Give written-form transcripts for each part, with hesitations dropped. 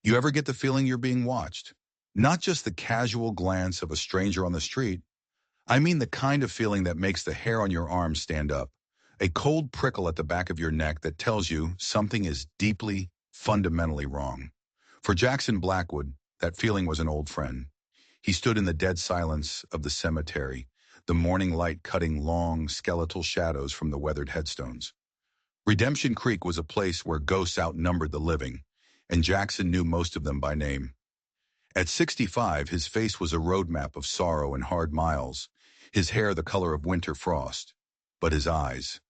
You ever get the feeling you're being watched? Not just the casual glance of a stranger on the street. I mean the kind of feeling that makes the hair on your arm stand up. A cold prickle at the back of your neck that tells you something is deeply, fundamentally wrong. For Jackson Blackwood, that feeling was an old friend. He stood in the dead silence of the cemetery, the morning light cutting long, skeletal shadows from the weathered headstones. Redemption Creek was a place where ghosts outnumbered the living, and Jackson knew most of them by name. At 65, his face was a roadmap of sorrow and hard miles, his hair the color of winter frost. But his eyes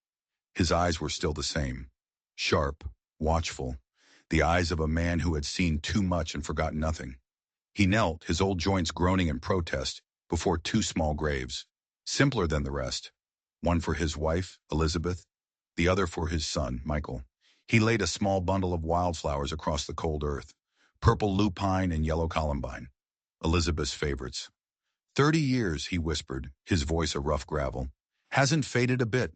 were still the same. Sharp, watchful, the eyes of a man who had seen too much and forgotten nothing. He knelt, his old joints groaning in protest, before two small graves, simpler than the rest, one for his wife, Elizabeth, the other for his son, Michael. He laid a small bundle of wildflowers across the cold earth, purple lupine and yellow columbine, Elizabeth's favorites. 30 years, he whispered, his voice a rough gravel. Hasn't faded a bit.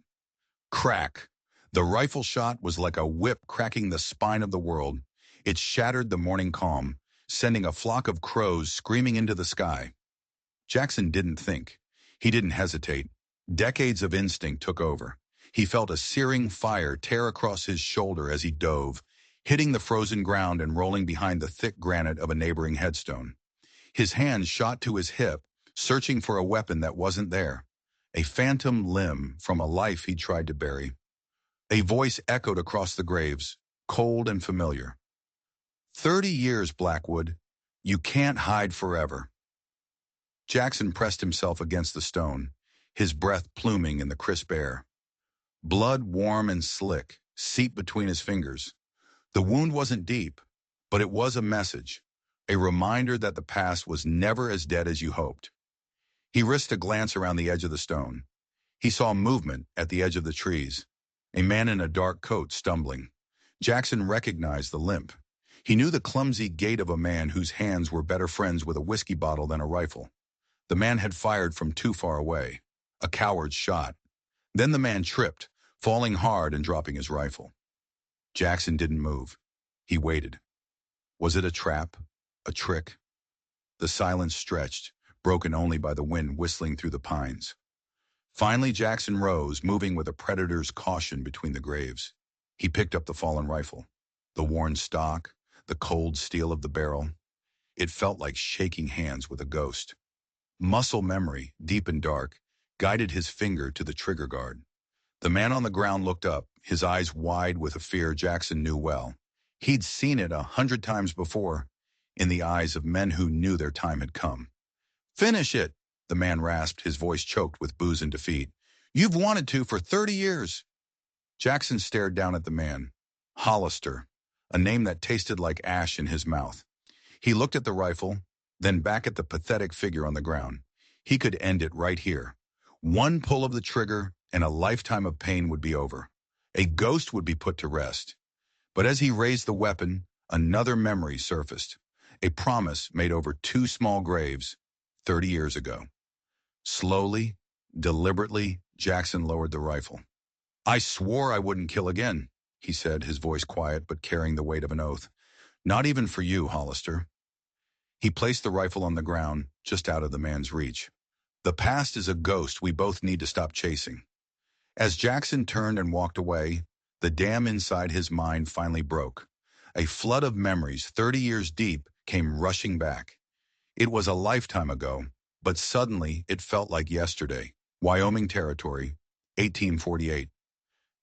Crack. The rifle shot was like a whip cracking the spine of the world. It shattered the morning calm, sending a flock of crows screaming into the sky. Jackson didn't think. He didn't hesitate. Decades of instinct took over. He felt a searing fire tear across his shoulder as he dove, hitting the frozen ground and rolling behind the thick granite of a neighboring headstone. His hand shot to his hip, searching for a weapon that wasn't there. A phantom limb from a life he tried to bury. A voice echoed across the graves, cold and familiar. 30 years, Blackwood. You can't hide forever. Jackson pressed himself against the stone, his breath pluming in the crisp air. Blood warm and slick, seeped between his fingers. The wound wasn't deep, but it was a message, a reminder that the past was never as dead as you hoped. He risked a glance around the edge of the stone. He saw movement at the edge of the trees, a man in a dark coat stumbling. Jackson recognized the limp. He knew the clumsy gait of a man whose hands were better friends with a whiskey bottle than a rifle. The man had fired from too far away, a coward's shot. Then the man tripped, falling hard and dropping his rifle. Jackson didn't move. He waited. Was it a trap? A trick? The silence stretched, broken only by the wind whistling through the pines. Finally, Jackson rose, moving with a predator's caution between the graves. He picked up the fallen rifle. The worn stock, the cold steel of the barrel. It felt like shaking hands with a ghost. Muscle memory, deep and dark, guided his finger to the trigger guard. The man on the ground looked up, his eyes wide with a fear Jackson knew well. He'd seen it 100 times before, in the eyes of men who knew their time had come. Finish it, the man rasped, his voice choked with booze and defeat. You've wanted to for 30 years. Jackson stared down at the man. Hollister, a name that tasted like ash in his mouth. He looked at the rifle, then back at the pathetic figure on the ground. He could end it right here. One pull of the trigger, and a lifetime of pain would be over. A ghost would be put to rest. But as he raised the weapon, another memory surfaced. A promise made over two small graves 30 years ago. Slowly, deliberately, Jackson lowered the rifle. I swore I wouldn't kill again, he said, his voice quiet but carrying the weight of an oath. Not even for you, Hollister. He placed the rifle on the ground, just out of the man's reach. The past is a ghost we both need to stop chasing. As Jackson turned and walked away, the dam inside his mind finally broke. A flood of memories, 30 years deep, came rushing back. It was a lifetime ago, but suddenly it felt like yesterday. Wyoming Territory, 1848.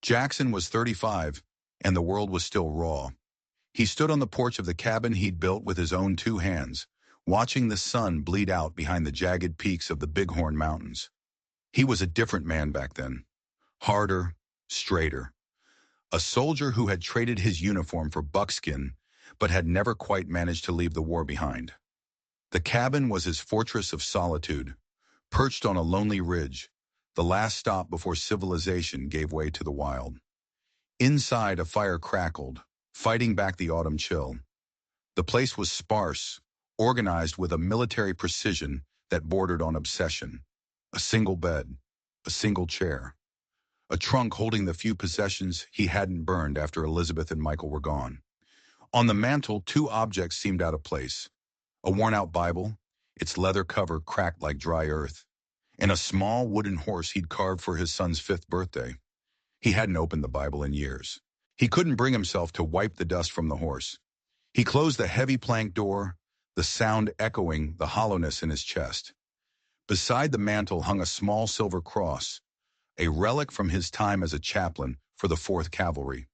Jackson was 35, and the world was still raw. He stood on the porch of the cabin he'd built with his own two hands, watching the sun bleed out behind the jagged peaks of the Bighorn Mountains. He was a different man back then. Harder, straighter. A soldier who had traded his uniform for buckskin, but had never quite managed to leave the war behind. The cabin was his fortress of solitude, perched on a lonely ridge, the last stop before civilization gave way to the wild. Inside, a fire crackled, fighting back the autumn chill. The place was sparse, organized with a military precision that bordered on obsession. A single bed, a single chair, a trunk holding the few possessions he hadn't burned after Elizabeth and Michael were gone. On the mantel, two objects seemed out of place. A worn-out Bible, its leather cover cracked like dry earth, and a small wooden horse he'd carved for his son's 5th birthday. He hadn't opened the Bible in years. He couldn't bring himself to wipe the dust from the horse. He closed the heavy plank door, the sound echoing the hollowness in his chest. Beside the mantel hung a small silver cross, a relic from his time as a chaplain for the 4th Cavalry.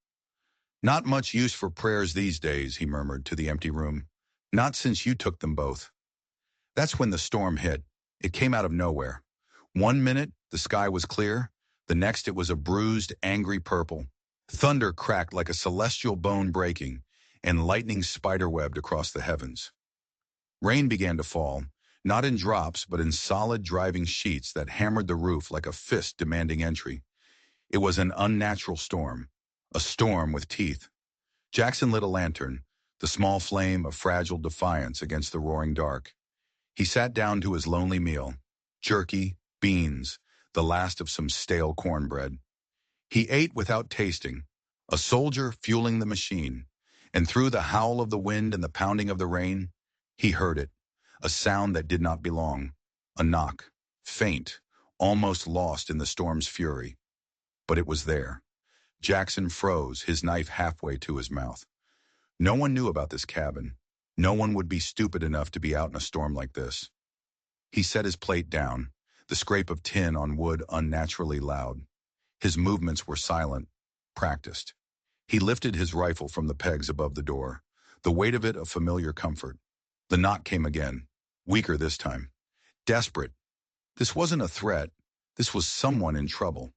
"Not much use for prayers these days," he murmured to the empty room. "Not since you took them both." That's when the storm hit. It came out of nowhere. One minute, the sky was clear. The next, it was a bruised, angry purple. Thunder cracked like a celestial bone breaking, and lightning spiderwebbed across the heavens. Rain began to fall, not in drops, but in solid driving sheets that hammered the roof like a fist demanding entry. It was an unnatural storm, a storm with teeth. Jackson lit a lantern, the small flame of fragile defiance against the roaring dark. He sat down to his lonely meal, jerky, beans, the last of some stale cornbread. He ate without tasting, a soldier fueling the machine, and through the howl of the wind and the pounding of the rain, he heard it, a sound that did not belong, a knock, faint, almost lost in the storm's fury. But it was there. Jackson froze, his knife halfway to his mouth. No one knew about this cabin. No one would be stupid enough to be out in a storm like this. He set his plate down, the scrape of tin on wood unnaturally loud. His movements were silent, practiced. He lifted his rifle from the pegs above the door, the weight of it a familiar comfort. The knock came again, weaker this time. Desperate. This wasn't a threat. This was someone in trouble.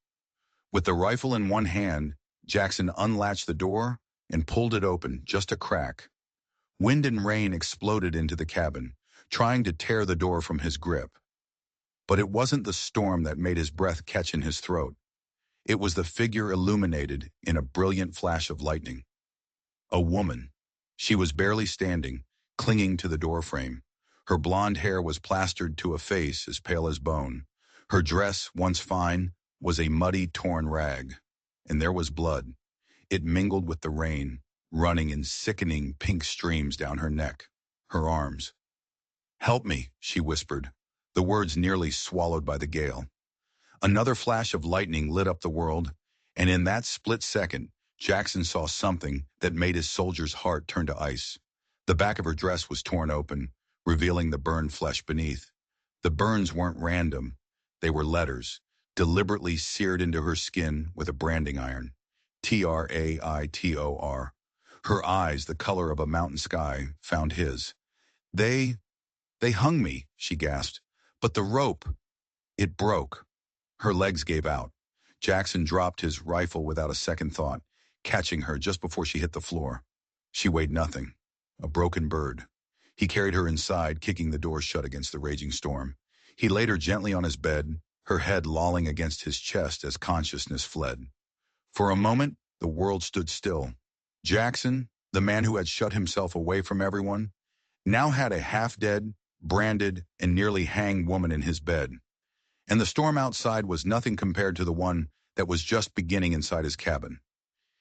With the rifle in one hand, Jackson unlatched the door and pulled it open, just a crack. Wind and rain exploded into the cabin, trying to tear the door from his grip. But it wasn't the storm that made his breath catch in his throat. It was the figure illuminated in a brilliant flash of lightning. A woman. She was barely standing, clinging to the doorframe. Her blonde hair was plastered to a face as pale as bone. Her dress, once fine, was a muddy, torn rag. And there was blood. It mingled with the rain, running in sickening pink streams down her neck, her arms. "Help me," she whispered, the words nearly swallowed by the gale. Another flash of lightning lit up the world, and in that split second, Jackson saw something that made his soldier's heart turn to ice. The back of her dress was torn open, revealing the burned flesh beneath. The burns weren't random. They were letters, deliberately seared into her skin with a branding iron. Traitor. Her eyes, the color of a mountain sky, found his. They hung me," she gasped. "But the rope, it broke." Her legs gave out. Jackson dropped his rifle without a second thought, catching her just before she hit the floor. She weighed nothing. A broken bird. He carried her inside, kicking the door shut against the raging storm. He laid her gently on his bed, her head lolling against his chest as consciousness fled. For a moment, the world stood still. Jackson, the man who had shut himself away from everyone, now had a half-dead, branded, and nearly hanged woman in his bed. And the storm outside was nothing compared to the one that was just beginning inside his cabin.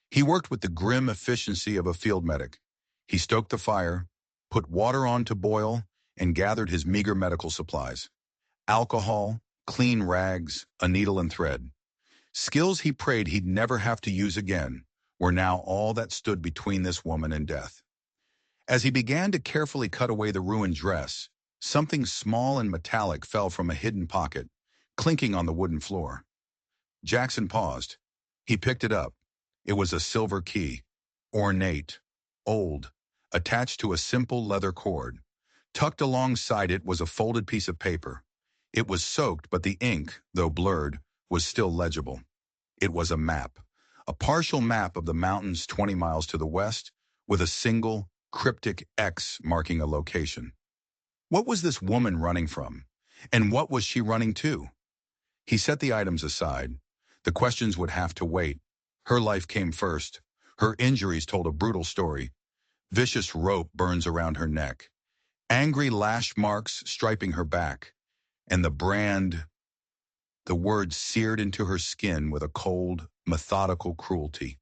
He worked with the grim efficiency of a field medic. He stoked the fire, put water on to boil, and gathered his meager medical supplies. Alcohol, clean rags, a needle and thread. Skills he prayed he'd never have to use again were now all that stood between this woman and death. As he began to carefully cut away the ruined dress, something small and metallic fell from a hidden pocket, clinking on the wooden floor. Jackson paused. He picked it up. It was a silver key, ornate, old, attached to a simple leather cord. Tucked alongside it was a folded piece of paper. It was soaked, but the ink, though blurred, was still legible. It was a map, a partial map of the mountains 20 miles to the west, with a single, cryptic X marking a location. What was this woman running from? And what was she running to? He set the items aside. The questions would have to wait. Her life came first. Her injuries told a brutal story. Vicious rope burns around her neck. Angry lash marks striping her back. And the brand, the word seared into her skin with a cold, methodical cruelty.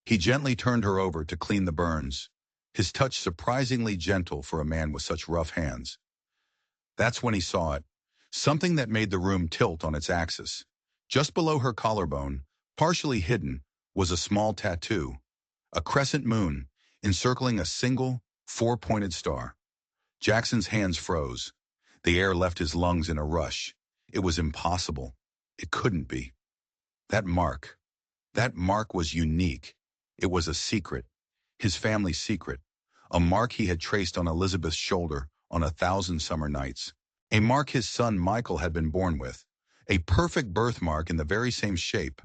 He gently turned her over to clean the burns. his touch surprisingly gentle for a man with such rough hands. That's when he saw it, something that made the room tilt on its axis. Just below her collarbone, partially hidden, was a small tattoo, a crescent moon, encircling a single, four-pointed star. Jackson's hands froze. The air left his lungs in a rush. It was impossible. It couldn't be. That mark. That mark was unique. It was a secret. His family's secret. A mark he had traced on Elizabeth's shoulder on 1,000 summer nights. A mark his son Michael had been born with. A perfect birthmark in the very same shape.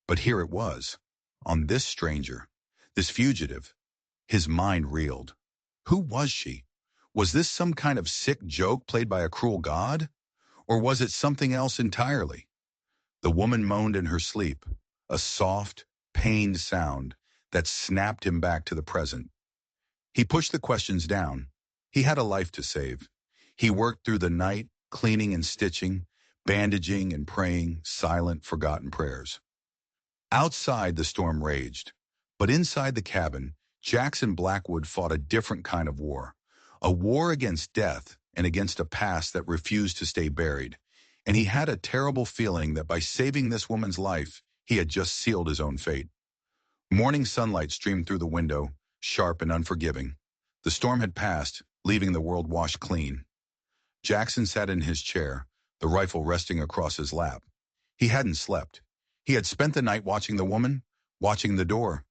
But here it was. On this stranger. This fugitive. His mind reeled. Who was she? Was this some kind of sick joke played by a cruel god? Or was it something else entirely? The woman moaned in her sleep, a soft, pained sound that snapped him back to the present. He pushed the questions down. He had a life to save. He worked through the night, cleaning and stitching, bandaging and praying silent, forgotten prayers. Outside, the storm raged. But inside the cabin, Jackson Blackwood fought a different kind of war. A war against death and against a past that refused to stay buried. And he had a terrible feeling that by saving this woman's life, he had just sealed his own fate. Morning sunlight streamed through the window, sharp and unforgiving. The storm had passed, leaving the world washed clean. Jackson sat in his chair, the rifle resting across his lap. He hadn't slept. He had spent the night watching the woman, watching the door.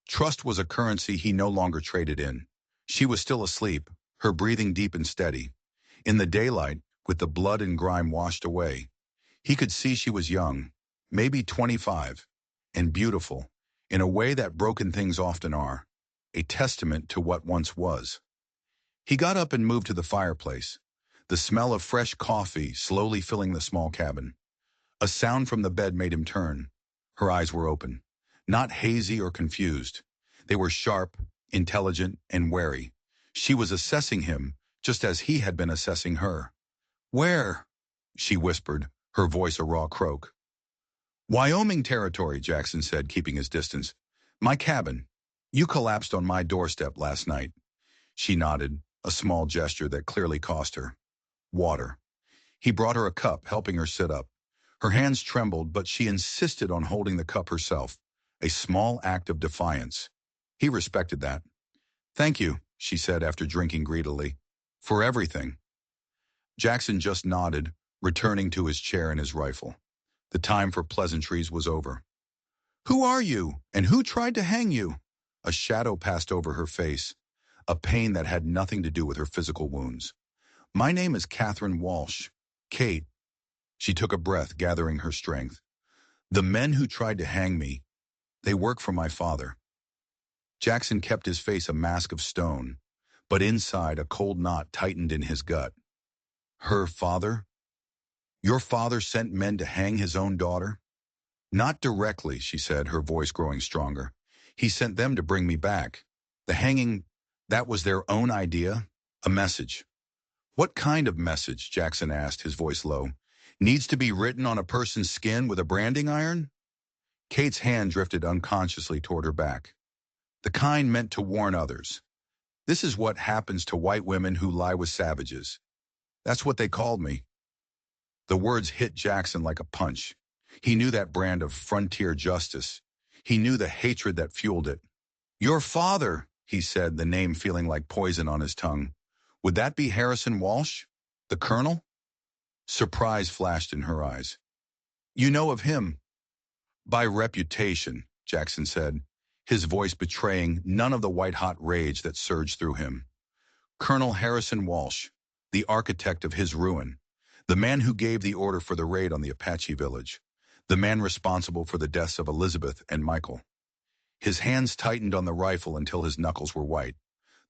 Trust was a currency he no longer traded in. She was still asleep, her breathing deep and steady. In the daylight, with the blood and grime washed away, he could see she was young, maybe 25, and beautiful, in a way that broken things often are, a testament to what once was. He got up and moved to the fireplace, the smell of fresh coffee slowly filling the small cabin. A sound from the bed made him turn. Her eyes were open, not hazy or confused. They were sharp, intelligent, and wary. She was assessing him, just as he had been assessing her. "Where?" she whispered, her voice a raw croak. "Wyoming territory," Jackson said, keeping his distance. "My cabin. You collapsed on my doorstep last night." She nodded, a small gesture that clearly cost her. Water. He brought her a cup, helping her sit up. Her hands trembled, but she insisted on holding the cup herself, a small act of defiance. He respected that. "Thank you," she said after drinking greedily. "For everything." Jackson just nodded, returning to his chair and his rifle. The time for pleasantries was over. "Who are you, and who tried to hang you?" A shadow passed over her face, a pain that had nothing to do with her physical wounds. "My name is Catherine Walsh. Kate." She took a breath, gathering her strength. "The men who tried to hang me, they work for my father." Jackson kept his face a mask of stone, but inside a cold knot tightened in his gut. "Her father? Your father sent men to hang his own daughter?" "Not directly," she said, her voice growing stronger. "He sent them to bring me back. The hanging, that was their own idea? A message." "What kind of message?" Jackson asked, his voice low. "Needs to be written on a person's skin with a branding iron?" Kate's hand drifted unconsciously toward her back. "The kind meant to warn others. This is what happens to white women who lie with savages. That's what they called me." The words hit Jackson like a punch. He knew that brand of frontier justice. He knew the hatred that fueled it. "Your father," he said, the name feeling like poison on his tongue. "Would that be Harrison Walsh? The colonel?" Surprise flashed in her eyes. "You know of him?" "By reputation," Jackson said, his voice betraying none of the white-hot rage that surged through him. "Colonel Harrison Walsh, the architect of his ruin, the man who gave the order for the raid on the Apache village, the man responsible for the deaths of Elizabeth and Michael." His hands tightened on the rifle until his knuckles were white.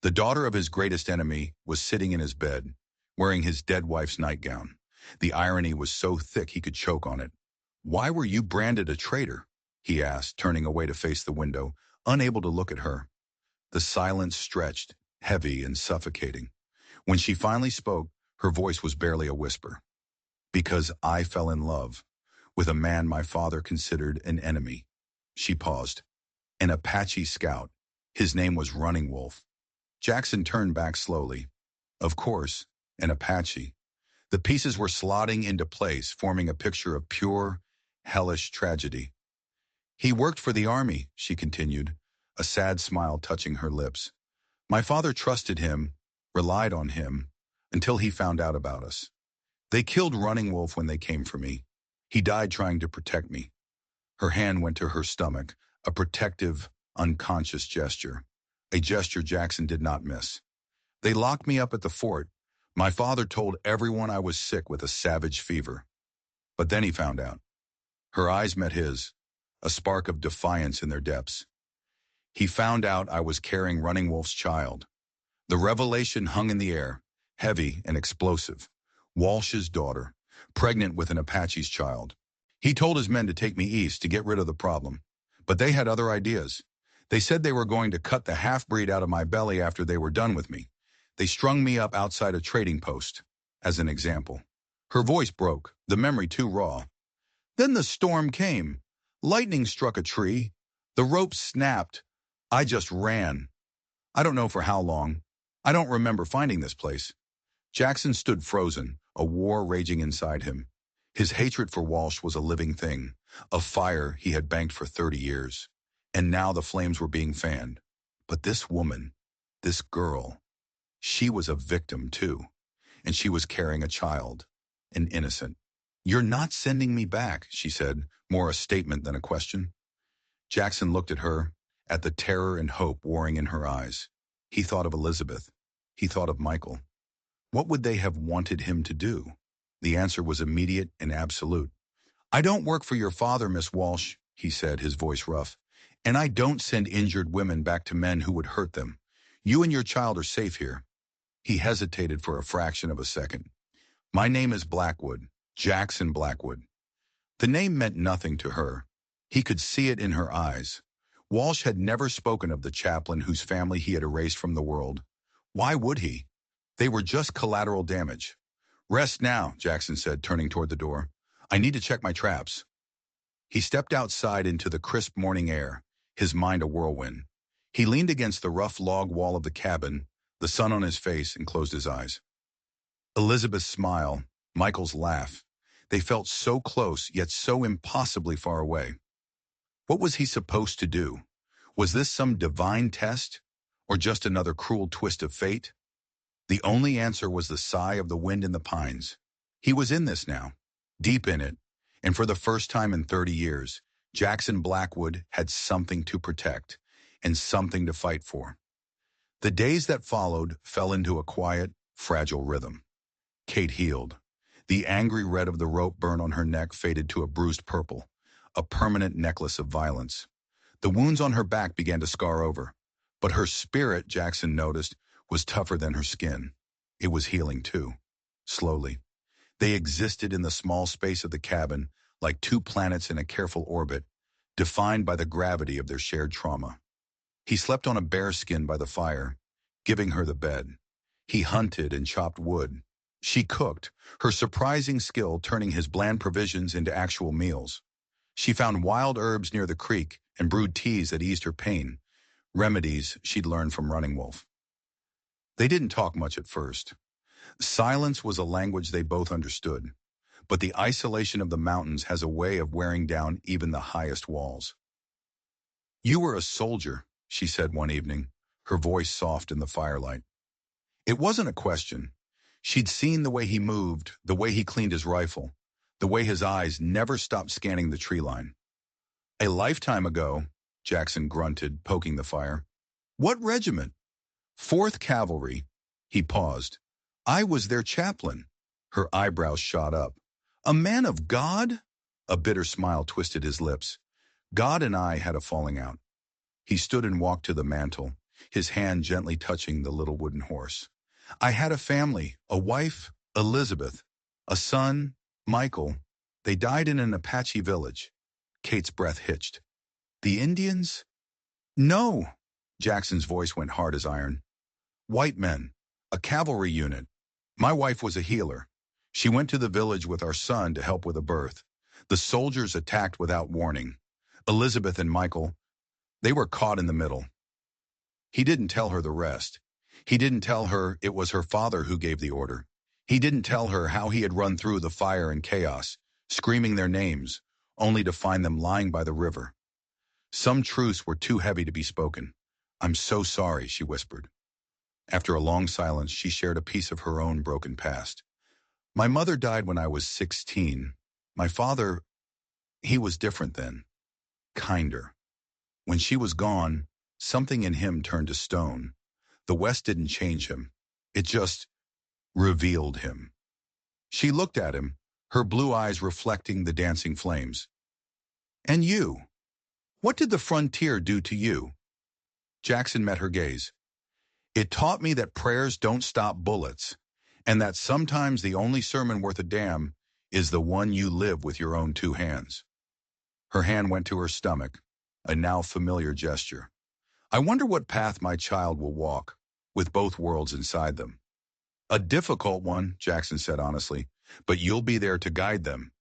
The daughter of his greatest enemy was sitting in his bed, wearing his dead wife's nightgown. The irony was so thick he could choke on it. "Why were you branded a traitor?" he asked, turning away to face the window, unable to look at her. The silence stretched, heavy and suffocating. When she finally spoke, her voice was barely a whisper. "Because I fell in love with a man my father considered an enemy." She paused. "An Apache scout. His name was Running Wolf. Jackson turned back slowly. Of course, an Apache. The pieces were slotting into place, forming a picture of pure, hellish tragedy. He worked for the army, she continued, a sad smile touching her lips. My father trusted him, relied on him, until he found out about us. They killed Running Wolf when they came for me. He died trying to protect me. Her hand went to her stomach, a protective, unconscious gesture. A gesture Jackson did not miss. They locked me up at the fort. My father told everyone I was sick with a savage fever. But then he found out. Her eyes met his, a spark of defiance in their depths. He found out I was carrying Running Wolf's child. The revelation hung in the air, heavy and explosive. Walsh's daughter, pregnant with an Apache's child. He told his men to take me east to get rid of the problem. But they had other ideas. They said they were going to cut the half-breed out of my belly after they were done with me. They strung me up outside a trading post, as an example. Her voice broke, the memory too raw. Then the storm came. Lightning struck a tree. The rope snapped. I just ran. I don't know for how long. I don't remember finding this place. Jackson stood frozen, a war raging inside him. His hatred for Walsh was a living thing, a fire he had banked for 30 years. And now the flames were being fanned. But this woman, this girl, she was a victim too. And she was carrying a child, an innocent. You're not sending me back, she said, more a statement than a question. Jackson looked at her, at the terror and hope warring in her eyes. He thought of Elizabeth. He thought of Michael. What would they have wanted him to do? The answer was immediate and absolute. I don't work for your father, Miss Walsh, he said, his voice rough. And I don't send injured women back to men who would hurt them. You and your child are safe here. He hesitated for a fraction of a second. My name is Blackwood, Jackson Blackwood. The name meant nothing to her. He could see it in her eyes. Walsh had never spoken of the chaplain whose family he had erased from the world. Why would he? They were just collateral damage. Rest now, Jackson said, turning toward the door. I need to check my traps. He stepped outside into the crisp morning air, his mind a whirlwind. He leaned against the rough log wall of the cabin, the sun on his face, and closed his eyes. Elizabeth's smile, Michael's laugh. They felt so close, yet so impossibly far away. What was he supposed to do? Was this some divine test, or just another cruel twist of fate? The only answer was the sigh of the wind in the pines. He was in this now, deep in it, and for the first time in 30 years, Jackson Blackwood had something to protect and something to fight for. The days that followed fell into a quiet, fragile rhythm. Kate healed. The angry red of the rope burn on her neck faded to a bruised purple, a permanent necklace of violence. The wounds on her back began to scar over, but her spirit, Jackson noticed, was tougher than her skin. It was healing too, slowly. They existed in the small space of the cabin, like two planets in a careful orbit, defined by the gravity of their shared trauma. He slept on a bear skin by the fire, giving her the bed. He hunted and chopped wood. She cooked, her surprising skill turning his bland provisions into actual meals. She found wild herbs near the creek and brewed teas that eased her pain, remedies she'd learned from Running Wolf. They didn't talk much at first. Silence was a language they both understood, but the isolation of the mountains has a way of wearing down even the highest walls. You were a soldier, she said one evening, her voice soft in the firelight. It wasn't a question. She'd seen the way he moved, the way he cleaned his rifle, the way his eyes never stopped scanning the tree line. A lifetime ago, Jackson grunted, poking the fire. What regiment? 4th Cavalry. He paused. I was their chaplain. Her eyebrows shot up. A man of God? A bitter smile twisted his lips. God and I had a falling out. He stood and walked to the mantel, his hand gently touching the little wooden horse. I had a family, a wife, Elizabeth, a son, Michael. They died in an Apache village. Kate's breath hitched. The Indians? No. Jackson's voice went hard as iron. White men, a cavalry unit. My wife was a healer. She went to the village with our son to help with a birth. The soldiers attacked without warning. Elizabeth and Michael, they were caught in the middle. He didn't tell her the rest. He didn't tell her it was her father who gave the order. He didn't tell her how he had run through the fire and chaos, screaming their names, only to find them lying by the river. Some truths were too heavy to be spoken. "I'm so sorry," she whispered. After a long silence, she shared a piece of her own broken past. "My mother died when I was 16. My father, he was different then. Kinder. When she was gone, something in him turned to stone. The West didn't change him. It just revealed him." She looked at him, her blue eyes reflecting the dancing flames. "And you? What did the frontier do to you?" Jackson met her gaze. "It taught me that prayers don't stop bullets, and that sometimes the only sermon worth a damn is the one you live with your own two hands." Her hand went to her stomach, a now familiar gesture. "I wonder what path my child will walk, with both worlds inside them." "A difficult one," Jackson said honestly, "but you'll be there to guide them."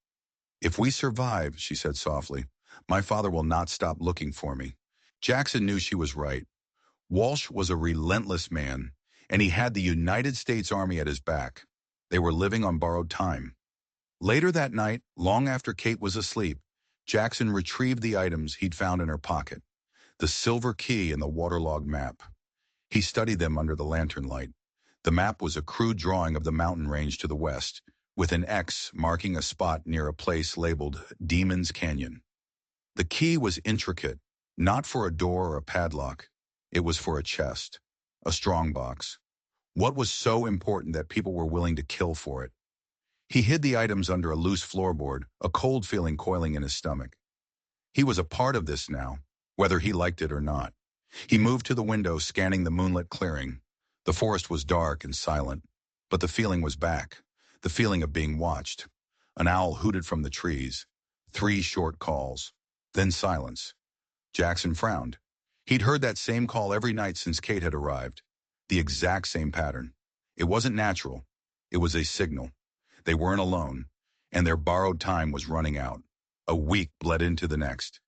"If we survive," she said softly, "my father will not stop looking for me." Jackson knew she was right. Walsh was a relentless man, and he had the United States Army at his back. They were living on borrowed time. Later that night, long after Kate was asleep, Jackson retrieved the items he'd found in her pocket, the silver key and the waterlogged map. He studied them under the lantern light. The map was a crude drawing of the mountain range to the west, with an X marking a spot near a place labeled Demon's Canyon. The key was intricate, not for a door or a padlock. It was for a chest, a strong box. What was so important that people were willing to kill for it? He hid the items under a loose floorboard, a cold feeling coiling in his stomach. He was a part of this now, whether he liked it or not. He moved to the window, scanning the moonlit clearing. The forest was dark and silent, but the feeling was back, the feeling of being watched. An owl hooted from the trees. 3 short calls. Then silence. Jackson frowned. He'd heard that same call every night since Kate had arrived. The exact same pattern. It wasn't natural. It was a signal. They weren't alone, and their borrowed time was running out. A week bled into the next.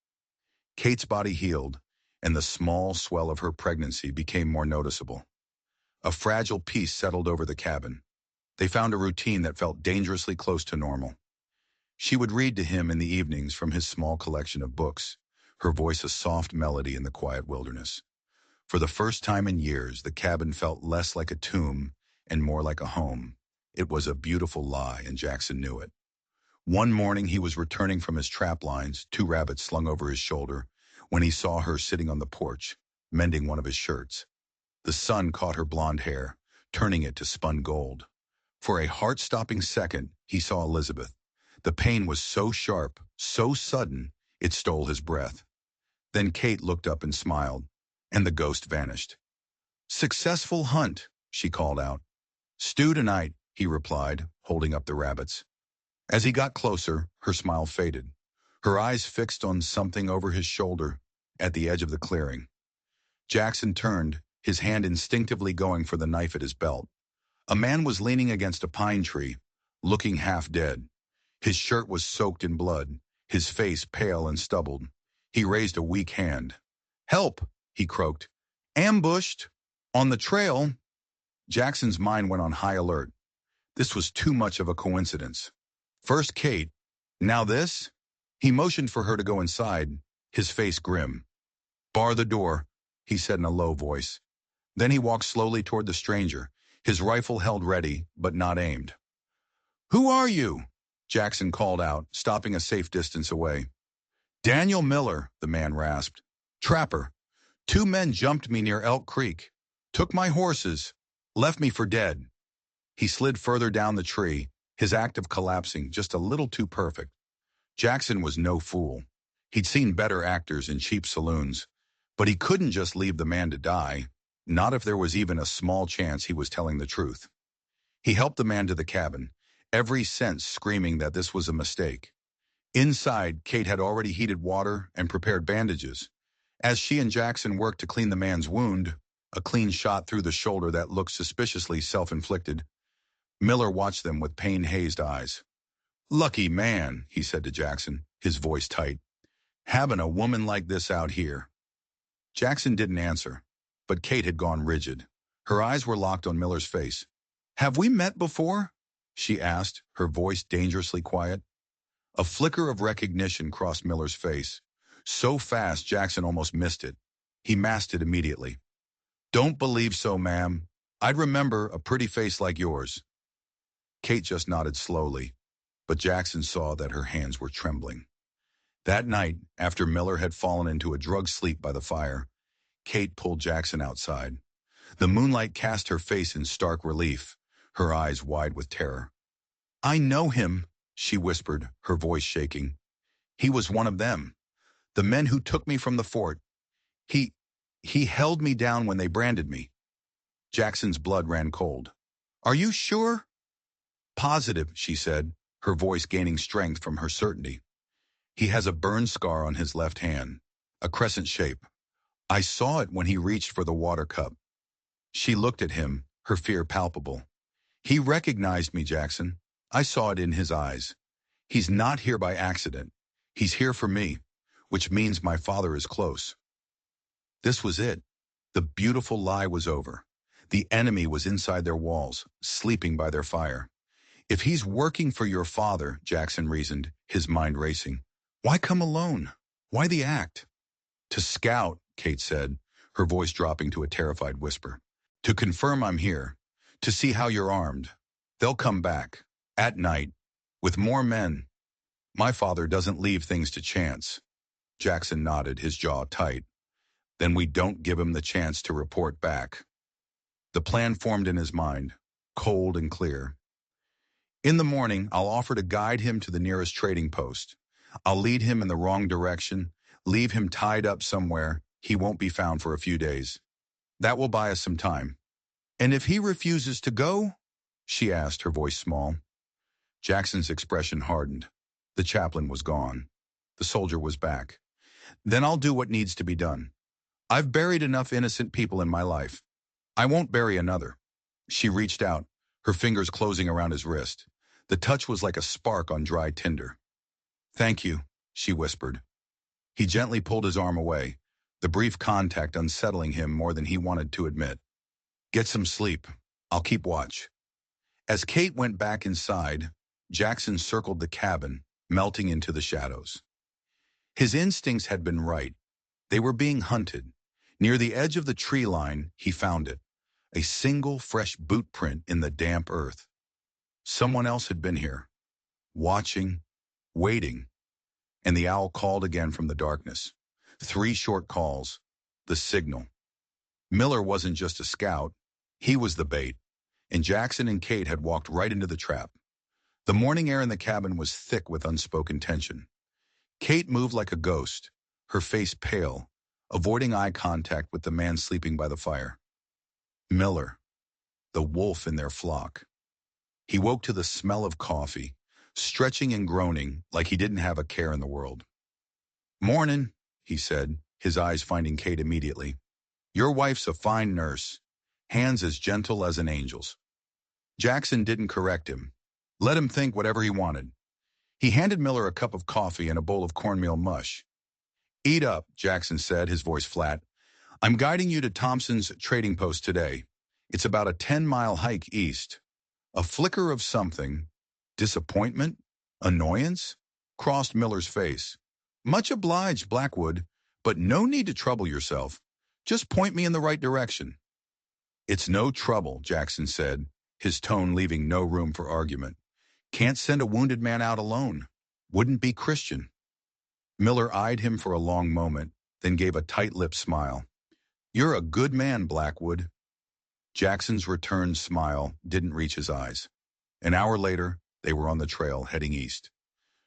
Kate's body healed, and the small swell of her pregnancy became more noticeable. A fragile peace settled over the cabin. They found a routine that felt dangerously close to normal. She would read to him in the evenings from his small collection of books, her voice a soft melody in the quiet wilderness. For the first time in years, the cabin felt less like a tomb and more like a home. It was a beautiful lie, and Jackson knew it. One morning he was returning from his trap lines, 2 rabbits slung over his shoulder, when he saw her sitting on the porch, mending one of his shirts. The sun caught her blonde hair, turning it to spun gold. For a heart-stopping second, he saw Elizabeth. The pain was so sharp, so sudden, it stole his breath. Then Kate looked up and smiled, and the ghost vanished. "Successful hunt," she called out. "Stew tonight," he replied, holding up the rabbits. As he got closer, her smile faded. Her eyes fixed on something over his shoulder, at the edge of the clearing. Jackson turned, his hand instinctively going for the knife at his belt. A man was leaning against a pine tree, looking half dead. His shirt was soaked in blood, his face pale and stubbled. He raised a weak hand. "Help!" he croaked. "Ambushed! On the trail!" Jackson's mind went on high alert. This was too much of a coincidence. First Kate, now this? He motioned for her to go inside, his face grim. "Bar the door," he said in a low voice. Then he walked slowly toward the stranger, his rifle held ready, but not aimed. "Who are you?" Jackson called out, stopping a safe distance away. "Daniel Miller," the man rasped. "Trapper. 2 men jumped me near Elk Creek, took my horses, left me for dead." He slid further down the tree, his act of collapsing just a little too perfect. Jackson was no fool. He'd seen better actors in cheap saloons, but he couldn't just leave the man to die, not if there was even a small chance he was telling the truth. He helped the man to the cabin, every sense screaming that this was a mistake. Inside, Kate had already heated water and prepared bandages. As she and Jackson worked to clean the man's wound, a clean shot through the shoulder that looked suspiciously self-inflicted, Miller watched them with pain-hazed eyes. "Lucky man," he said to Jackson, his voice tight. "Having a woman like this out here." Jackson didn't answer, but Kate had gone rigid. Her eyes were locked on Miller's face. "Have we met before?" she asked, her voice dangerously quiet. A flicker of recognition crossed Miller's face. So fast, Jackson almost missed it. He masked it immediately. "Don't believe so, ma'am. I'd remember a pretty face like yours." Kate just nodded slowly, but Jackson saw that her hands were trembling. That night, after Miller had fallen into a drug sleep by the fire, Kate pulled Jackson outside. The moonlight cast her face in stark relief, her eyes wide with terror. "I know him," she whispered, her voice shaking. "He was one of them. The men who took me from the fort. He held me down when they branded me." Jackson's blood ran cold. "Are you sure?" "Positive," she said, her voice gaining strength from her certainty. "He has a burn scar on his left hand, a crescent shape. I saw it when he reached for the water cup." She looked at him, her fear palpable. "He recognized me, Jackson. I saw it in his eyes. He's not here by accident. He's here for me, which means my father is close." This was it. The beautiful lie was over. The enemy was inside their walls, sleeping by their fire. "If he's working for your father," Jackson reasoned, his mind racing, "why come alone? Why the act?" "To scout," Kate said, her voice dropping to a terrified whisper. "To confirm I'm here. To see how you're armed. They'll come back. At night. With more men. My father doesn't leave things to chance." Jackson nodded, his jaw tight. "Then we don't give him the chance to report back." The plan formed in his mind, cold and clear. "In the morning, I'll offer to guide him to the nearest trading post. I'll lead him in the wrong direction, leave him tied up somewhere he won't be found for a few days. That will buy us some time." "And if he refuses to go?" she asked, her voice small. Jackson's expression hardened. The chaplain was gone. The soldier was back. "Then I'll do what needs to be done. I've buried enough innocent people in my life. I won't bury another." She reached out, her fingers closing around his wrist. The touch was like a spark on dry tinder. "Thank you," she whispered. He gently pulled his arm away, the brief contact unsettling him more than he wanted to admit. "Get some sleep. I'll keep watch." As Kate went back inside, Jackson circled the cabin, melting into the shadows. His instincts had been right. They were being hunted. Near the edge of the tree line, he found it. A single fresh boot print in the damp earth. Someone else had been here, watching, waiting, and the owl called again from the darkness. 3 short calls, the signal. Miller wasn't just a scout, he was the bait, and Jackson and Kate had walked right into the trap. The morning air in the cabin was thick with unspoken tension. Kate moved like a ghost, her face pale, avoiding eye contact with the man sleeping by the fire. Miller, the wolf in their flock. He woke to the smell of coffee, stretching and groaning like he didn't have a care in the world. "Mornin'," he said, his eyes finding Kate immediately. "Your wife's a fine nurse, hands as gentle as an angel's." Jackson didn't correct him. Let him think whatever he wanted. He handed Miller a cup of coffee and a bowl of cornmeal mush. "Eat up," Jackson said, his voice flat. "I'm guiding you to Thompson's trading post today. It's about a 10-mile hike east." A flicker of something, disappointment, annoyance, crossed Miller's face. "Much obliged, Blackwood, but no need to trouble yourself. Just point me in the right direction." "It's no trouble," Jackson said, his tone leaving no room for argument. "Can't send a wounded man out alone. Wouldn't be Christian." Miller eyed him for a long moment, then gave a tight-lipped smile. "You're a good man, Blackwood." Jackson's returned smile didn't reach his eyes. An hour later, they were on the trail heading east.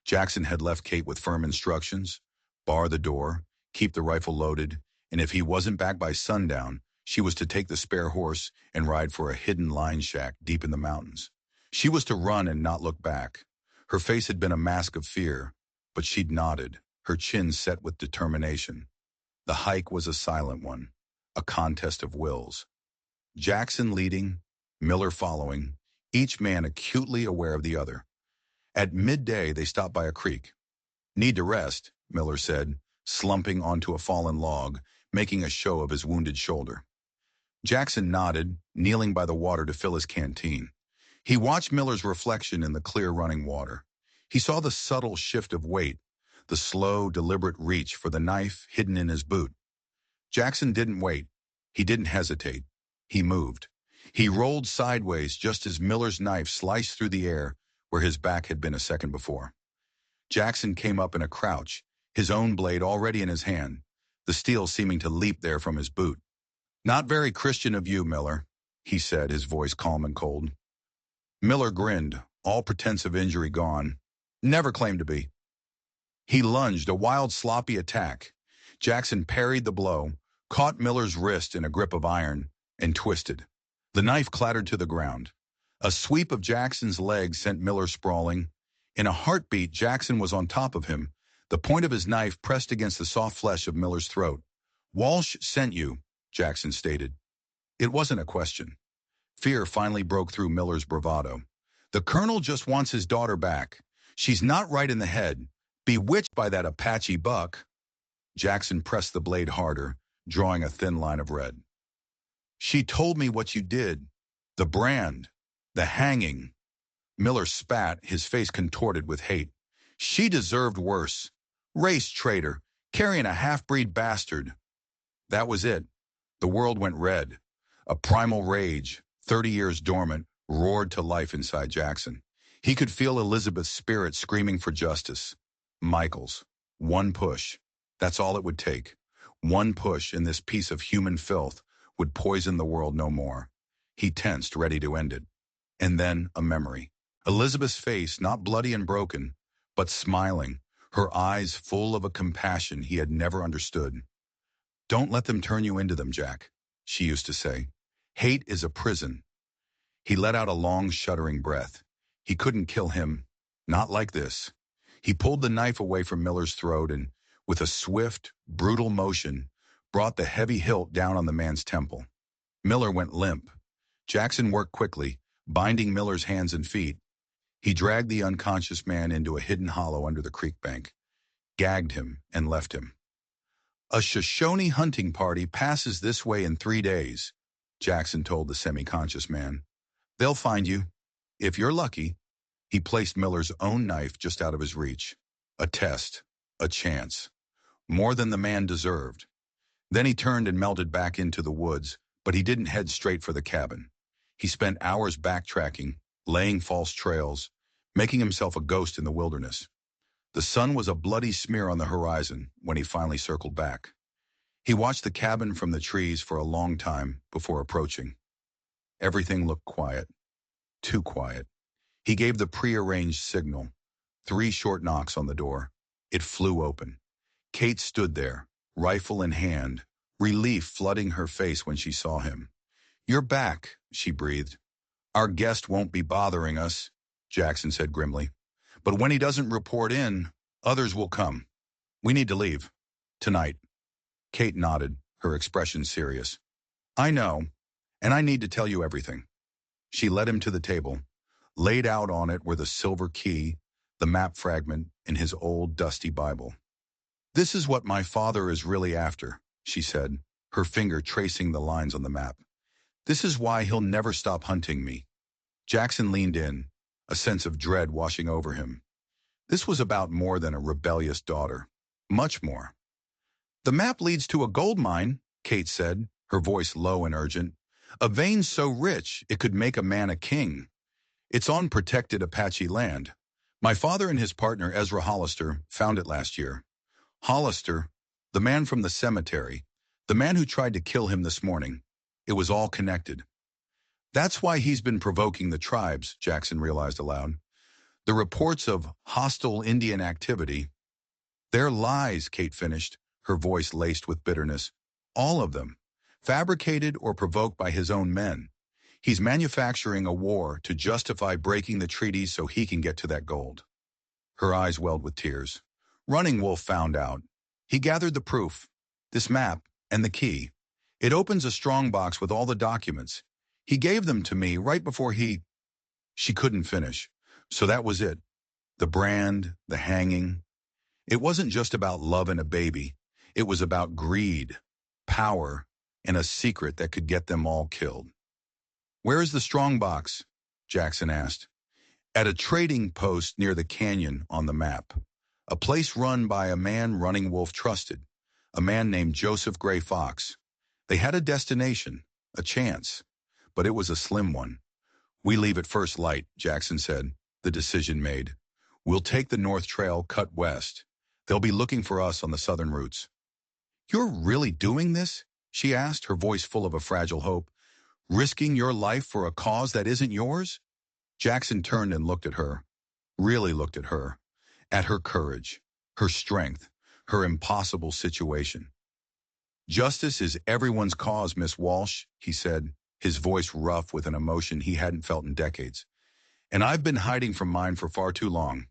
Jackson had left Kate with firm instructions: bar the door, keep the rifle loaded, and if he wasn't back by sundown, she was to take the spare horse and ride for a hidden line shack deep in the mountains. She was to run and not look back. Her face had been a mask of fear, but she'd nodded, her chin set with determination. The hike was a silent one, a contest of wills. Jackson leading, Miller following, each man acutely aware of the other. At midday, they stopped by a creek. "Need to rest," Miller said, slumping onto a fallen log, making a show of his wounded shoulder. Jackson nodded, kneeling by the water to fill his canteen. He watched Miller's reflection in the clear running water. He saw the subtle shift of weight, the slow, deliberate reach for the knife hidden in his boot. Jackson didn't wait. He didn't hesitate. He moved. He rolled sideways just as Miller's knife sliced through the air where his back had been a second before. Jackson came up in a crouch, his own blade already in his hand, the steel seeming to leap there from his boot. "Not very Christian of you, Miller," he said, his voice calm and cold. Miller grinned, all pretense of injury gone. "Never claimed to be." He lunged, a wild, sloppy attack. Jackson parried the blow, caught Miller's wrist in a grip of iron, and twisted. The knife clattered to the ground. A sweep of Jackson's leg sent Miller sprawling. In a heartbeat, Jackson was on top of him, the point of his knife pressed against the soft flesh of Miller's throat. "Walsh sent you," Jackson stated. It wasn't a question. Fear finally broke through Miller's bravado. "The colonel just wants his daughter back. She's not right in the head, bewitched by that Apache buck." Jackson pressed the blade harder, drawing a thin line of red. "She told me what you did. The brand. The hanging." Miller spat, his face contorted with hate. "She deserved worse. Race traitor, carrying a half-breed bastard." That was it. The world went red. A primal rage, 30 years dormant, roared to life inside Jackson. He could feel Elizabeth's spirit screaming for justice. Michael's. One push. That's all it would take. One push in this piece of human filth would poison the world no more. He tensed, ready to end it. And then a memory. Elizabeth's face, not bloody and broken, but smiling, her eyes full of a compassion he had never understood. "Don't let them turn you into them, Jack," she used to say. "Hate is a prison." He let out a long, shuddering breath. He couldn't kill him. Not like this. He pulled the knife away from Miller's throat and, with a swift, brutal motion, brought the heavy hilt down on the man's temple. Miller went limp. Jackson worked quickly, binding Miller's hands and feet. He dragged the unconscious man into a hidden hollow under the creek bank, gagged him, and left him. "A Shoshone hunting party passes this way in 3 days," Jackson told the semi-conscious man. "They'll find you. If you're lucky." He placed Miller's own knife just out of his reach. A test. A chance. More than the man deserved. Then he turned and melted back into the woods, but he didn't head straight for the cabin. He spent hours backtracking, laying false trails, making himself a ghost in the wilderness. The sun was a bloody smear on the horizon when he finally circled back. He watched the cabin from the trees for a long time before approaching. Everything looked quiet. Too quiet. He gave the prearranged signal. 3 short knocks on the door. It flew open. Kate stood there, rifle in hand, relief flooding her face when she saw him. "You're back," she breathed. "Our guest won't be bothering us," Jackson said grimly. "But when he doesn't report in, others will come. We need to leave. Tonight." Kate nodded, her expression serious. "I know, and I need to tell you everything." She led him to the table. Laid out on it were the silver key, the map fragment, and his old dusty Bible. "This is what my father is really after," she said, her finger tracing the lines on the map. "This is why he'll never stop hunting me." Jackson leaned in, a sense of dread washing over him. This was about more than a rebellious daughter. Much more. "The map leads to a gold mine," Kate said, her voice low and urgent. "A vein so rich it could make a man a king. It's on protected Apache land. My father and his partner Ezra Hollister found it last year. Hollister, the man from the cemetery, the man who tried to kill him this morning. It was all connected. That's why he's been provoking the tribes," Jackson realized aloud. "The reports of hostile Indian activity." "They're lies," Kate finished, her voice laced with bitterness. "All of them. Fabricated or provoked by his own men. He's manufacturing a war to justify breaking the treaties so he can get to that gold." Her eyes welled with tears. "Running Wolf found out. He gathered the proof. This map and the key. It opens a strong box with all the documents. He gave them to me right before he—" She couldn't finish. So that was it. The brand, the hanging. It wasn't just about love and a baby. It was about greed, power, and a secret that could get them all killed. "Where is the strongbox?" Jackson asked. "At a trading post near the canyon on the map. A place run by a man Running Wolf trusted, a man named Joseph Gray Fox. They had a destination, a chance, but it was a slim one. We leave at first light," Jackson said, the decision made. "We'll take the North Trail, cut west. They'll be looking for us on the southern routes." "You're really doing this?" she asked, her voice full of a fragile hope. "Risking your life for a cause that isn't yours?" Jackson turned and looked at her, really looked at her courage, her strength, her impossible situation. "Justice is everyone's cause, Miss Walsh," he said, his voice rough with an emotion he hadn't felt in decades. "And I've been hiding from mine for far too long."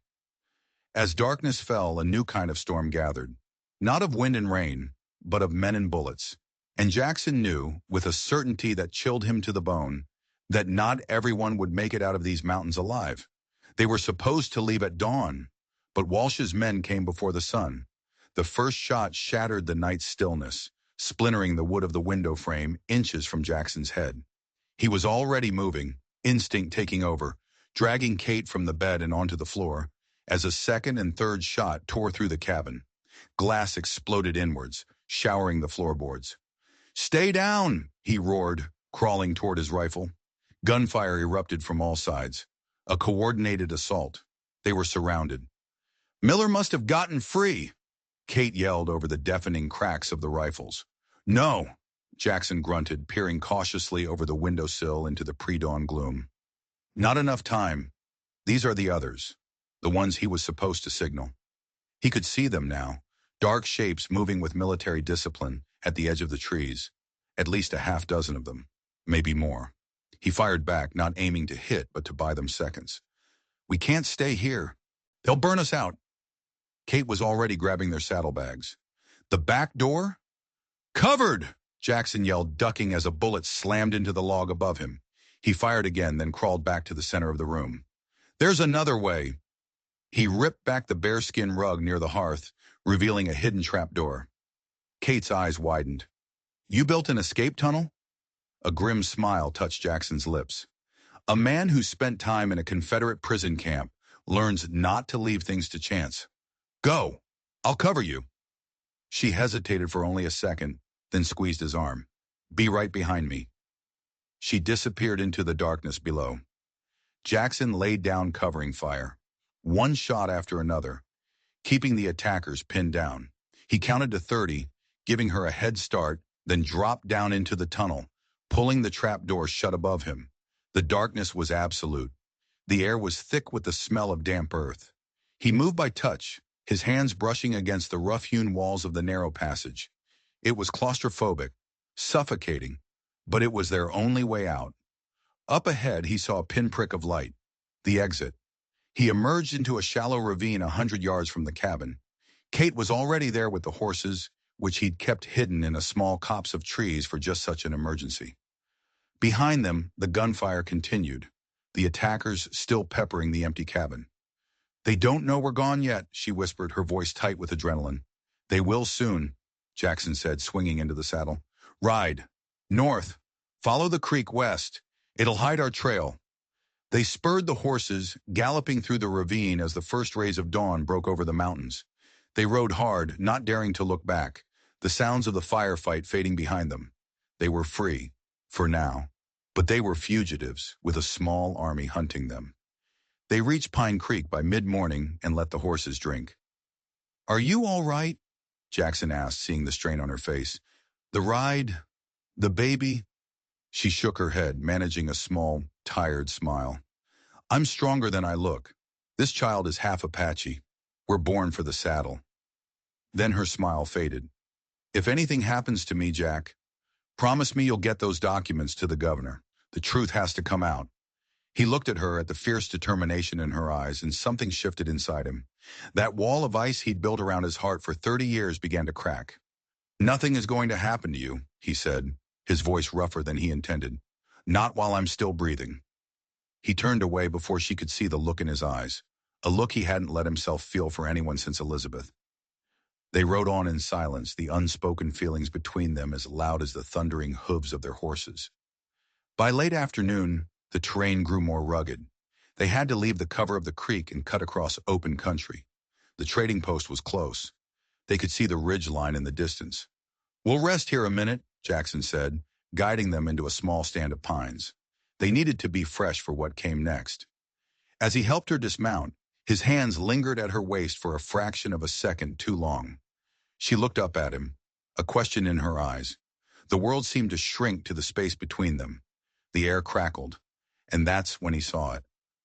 As darkness fell, a new kind of storm gathered. Not of wind and rain, but of men and bullets. And Jackson knew, with a certainty that chilled him to the bone, that not everyone would make it out of these mountains alive. They were supposed to leave at dawn, but Walsh's men came before the sun. The first shot shattered the night's stillness, splintering the wood of the window frame inches from Jackson's head. He was already moving, instinct taking over, dragging Kate from the bed and onto the floor, as a second and third shot tore through the cabin. Glass exploded inwards, showering the floorboards. "Stay down!" he roared, crawling toward his rifle. Gunfire erupted from all sides. A coordinated assault. They were surrounded. "Miller must have gotten free!" Kate yelled over the deafening cracks of the rifles. "No!" Jackson grunted, peering cautiously over the windowsill into the pre-dawn gloom. "Not enough time. These are the others, the ones he was supposed to signal." He could see them now, dark shapes moving with military discipline at the edge of the trees, at least a half dozen of them, maybe more. He fired back, not aiming to hit, but to buy them seconds. "We can't stay here. They'll burn us out." Kate was already grabbing their saddlebags. "The back door?" "Covered!" Jackson yelled, ducking as a bullet slammed into the log above him. He fired again, then crawled back to the center of the room. "There's another way." He ripped back the bearskin rug near the hearth, revealing a hidden trapdoor. Kate's eyes widened. "You built an escape tunnel?" A grim smile touched Jackson's lips. "A man who spent time in a Confederate prison camp learns not to leave things to chance. Go. I'll cover you." She hesitated for only a second, then squeezed his arm. "Be right behind me." She disappeared into the darkness below. Jackson laid down covering fire, one shot after another, keeping the attackers pinned down. He counted to 30, giving her a head start, then dropped down into the tunnel, pulling the trapdoor shut above him. The darkness was absolute. The air was thick with the smell of damp earth. He moved by touch, his hands brushing against the rough-hewn walls of the narrow passage. It was claustrophobic, suffocating, but it was their only way out. Up ahead, he saw a pinprick of light, the exit. He emerged into a shallow ravine 100 yards from the cabin. Kate was already there with the horses, which he'd kept hidden in a small copse of trees for just such an emergency. Behind them, the gunfire continued, the attackers still peppering the empty cabin. "They don't know we're gone yet," she whispered, her voice tight with adrenaline. "They will soon," Jackson said, swinging into the saddle. "Ride. North. Follow the creek west. It'll hide our trail." They spurred the horses, galloping through the ravine as the first rays of dawn broke over the mountains. They rode hard, not daring to look back, the sounds of the firefight fading behind them. They were free, for now, but they were fugitives, with a small army hunting them. They reached Pine Creek by mid-morning and let the horses drink. "Are you all right?" Jackson asked, seeing the strain on her face. "The ride? The baby?" She shook her head, managing a small, tired smile. "I'm stronger than I look. This child is half Apache. We're born for the saddle." Then her smile faded. "If anything happens to me, Jack, promise me you'll get those documents to the governor. The truth has to come out." He looked at her, at the fierce determination in her eyes, and something shifted inside him. That wall of ice he'd built around his heart for 30 years began to crack. "Nothing is going to happen to you," he said, his voice rougher than he intended. "Not while I'm still breathing." He turned away before she could see the look in his eyes, a look he hadn't let himself feel for anyone since Elizabeth. They rode on in silence, the unspoken feelings between them as loud as the thundering hooves of their horses. By late afternoon, the terrain grew more rugged. They had to leave the cover of the creek and cut across open country. The trading post was close. They could see the ridge line in the distance. "We'll rest here a minute," Jackson said, guiding them into a small stand of pines. They needed to be fresh for what came next. As he helped her dismount, his hands lingered at her waist for a fraction of a second too long. She looked up at him, a question in her eyes. The world seemed to shrink to the space between them. The air crackled, and that's when he saw it.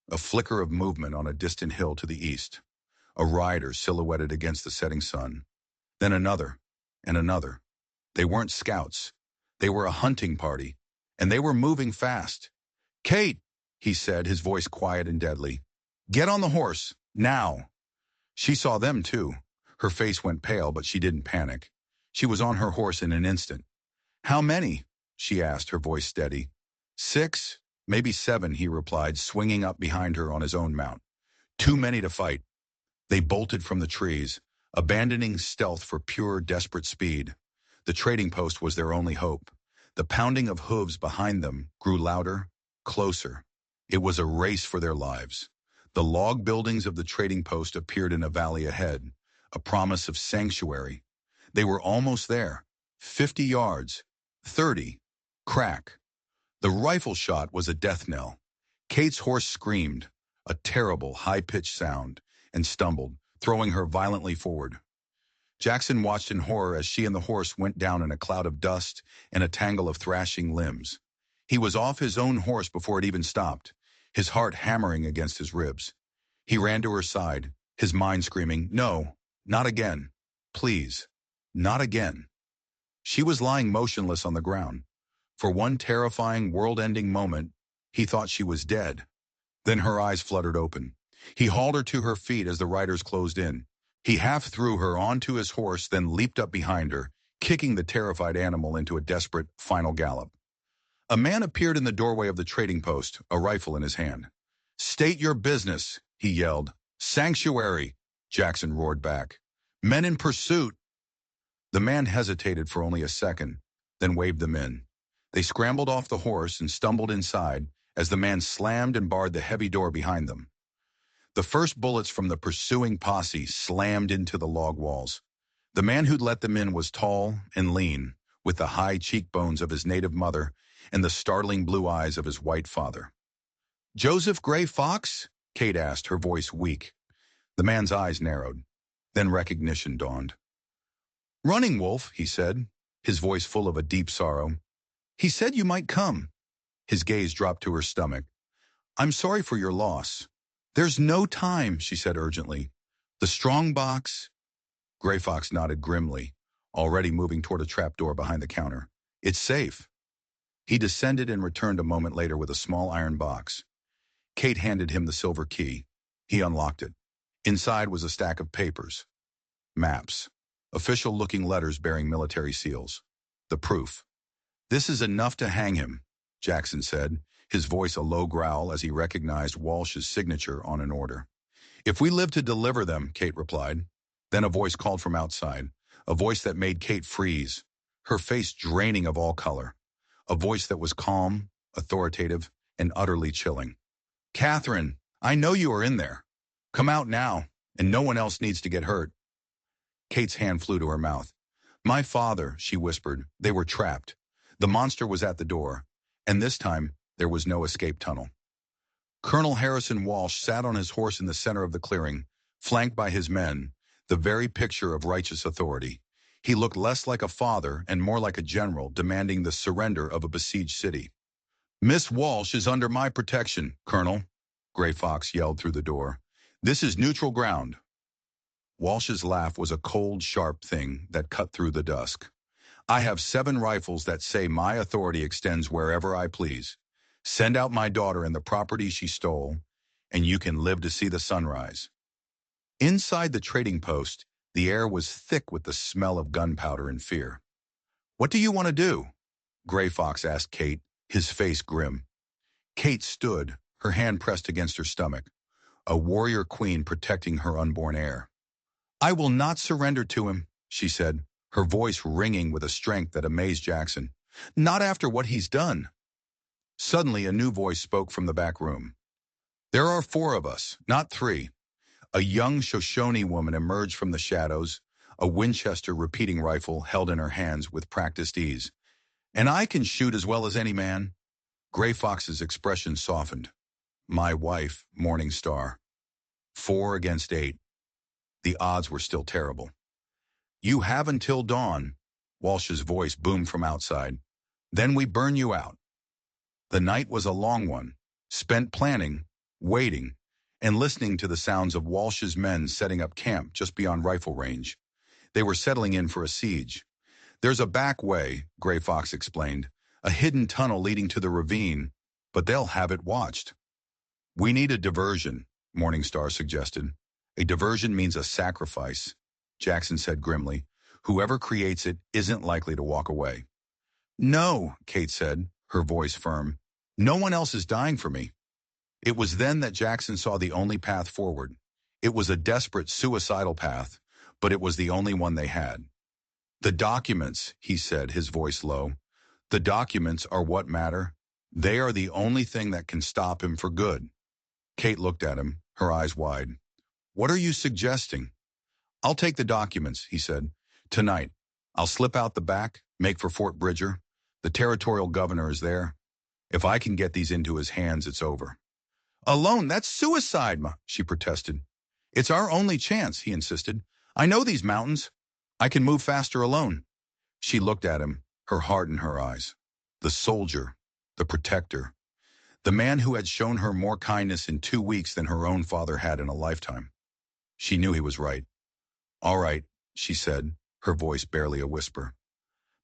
A flicker of movement on a distant hill to the east. A rider silhouetted against the setting sun. Then another, and another. They weren't scouts. They were a hunting party, and they were moving fast. "Kate," he said, his voice quiet and deadly. "Get on the horse, now." She saw them too. Her face went pale, but she didn't panic. She was on her horse in an instant. "How many?" she asked, her voice steady. "6, maybe 7, he replied, swinging up behind her on his own mount. "Too many to fight." They bolted from the trees, abandoning stealth for pure, desperate speed. The trading post was their only hope. The pounding of hooves behind them grew louder, closer. It was a race for their lives. The log buildings of the trading post appeared in a valley ahead, a promise of sanctuary. They were almost there. 50 yards. 30. Crack. The rifle shot was a death knell. Kate's horse screamed, a terrible, high-pitched sound, and stumbled, throwing her violently forward. Jackson watched in horror as she and the horse went down in a cloud of dust and a tangle of thrashing limbs. He was off his own horse before it even stopped, his heart hammering against his ribs. He ran to her side, his mind screaming, "No, not again. Please, not again." She was lying motionless on the ground. For one terrifying, world-ending moment, he thought she was dead. Then her eyes fluttered open. He hauled her to her feet as the riders closed in. He half threw her onto his horse, then leaped up behind her, kicking the terrified animal into a desperate, final gallop. A man appeared in the doorway of the trading post, a rifle in his hand. "State your business," he yelled. "Sanctuary," Jackson roared back. "Men in pursuit." The man hesitated for only a second, then waved them in. They scrambled off the horse and stumbled inside as the man slammed and barred the heavy door behind them. The first bullets from the pursuing posse slammed into the log walls. The man who'd let them in was tall and lean, with the high cheekbones of his native mother and the startling blue eyes of his white father. "Joseph Gray Fox?" Kate asked, her voice weak. The man's eyes narrowed. Then recognition dawned. "Running Wolf," he said, his voice full of a deep sorrow. "He said you might come." His gaze dropped to her stomach. "I'm sorry for your loss." "There's no time," she said urgently. "The strong box." Gray Fox nodded grimly, already moving toward a trapdoor behind the counter. "It's safe." He descended and returned a moment later with a small iron box. Kate handed him the silver key. He unlocked it. Inside was a stack of papers. Maps. Official-looking letters bearing military seals. The proof. "This is enough to hang him," Jackson said, his voice a low growl as he recognized Walsh's signature on an order. "If we live to deliver them," Kate replied. Then a voice called from outside, a voice that made Kate freeze, her face draining of all color. A voice that was calm, authoritative, and utterly chilling. "Catherine, I know you are in there. Come out now, and no one else needs to get hurt." Kate's hand flew to her mouth. "My father," she whispered. They were trapped. The monster was at the door, and this time there was no escape tunnel. Colonel Harrison Walsh sat on his horse in the center of the clearing, flanked by his men, the very picture of righteous authority. He looked less like a father and more like a general demanding the surrender of a besieged city. "Miss Walsh is under my protection, Colonel," Gray Fox yelled through the door. "This is neutral ground." Walsh's laugh was a cold, sharp thing that cut through the dusk. "I have 7 rifles that say my authority extends wherever I please. Send out my daughter and the property she stole, and you can live to see the sunrise." Inside the trading post, the air was thick with the smell of gunpowder and fear. "What do you want to do?" Gray Fox asked Kate, his face grim. Kate stood, her hand pressed against her stomach, a warrior queen protecting her unborn heir. "I will not surrender to him," she said, her voice ringing with a strength that amazed Jackson. Not after what he's done. Suddenly, a new voice spoke from the back room. There are 4 of us, not 3. A young Shoshone woman emerged from the shadows, a Winchester repeating rifle held in her hands with practiced ease. And I can shoot as well as any man. Gray Fox's expression softened. My wife, Morning Star. 4 against 8. The odds were still terrible. You have until dawn, Walsh's voice boomed from outside. Then we burn you out. The night was a long one, spent planning, waiting, and listening to the sounds of Walsh's men setting up camp just beyond rifle range. They were settling in for a siege. There's a back way, Gray Fox explained, a hidden tunnel leading to the ravine, but they'll have it watched. We need a diversion, Morningstar suggested. A diversion means a sacrifice, Jackson said grimly. Whoever creates it isn't likely to walk away. No, Kate said, her voice firm. No one else is dying for me. It was then that Jackson saw the only path forward. It was a desperate, suicidal path, but it was the only one they had. The documents, he said, his voice low. The documents are what matter. They are the only thing that can stop him for good. Kate looked at him, her eyes wide. What are you suggesting? I'll take the documents, he said. Tonight. I'll slip out the back, make for Fort Bridger. The territorial governor is there. If I can get these into his hands, it's over. Alone, that's suicide, she protested. It's our only chance, he insisted. I know these mountains. I can move faster alone. She looked at him, her heart in her eyes. The soldier, the protector, the man who had shown her more kindness in 2 weeks than her own father had in a lifetime. She knew he was right. All right, she said, her voice barely a whisper.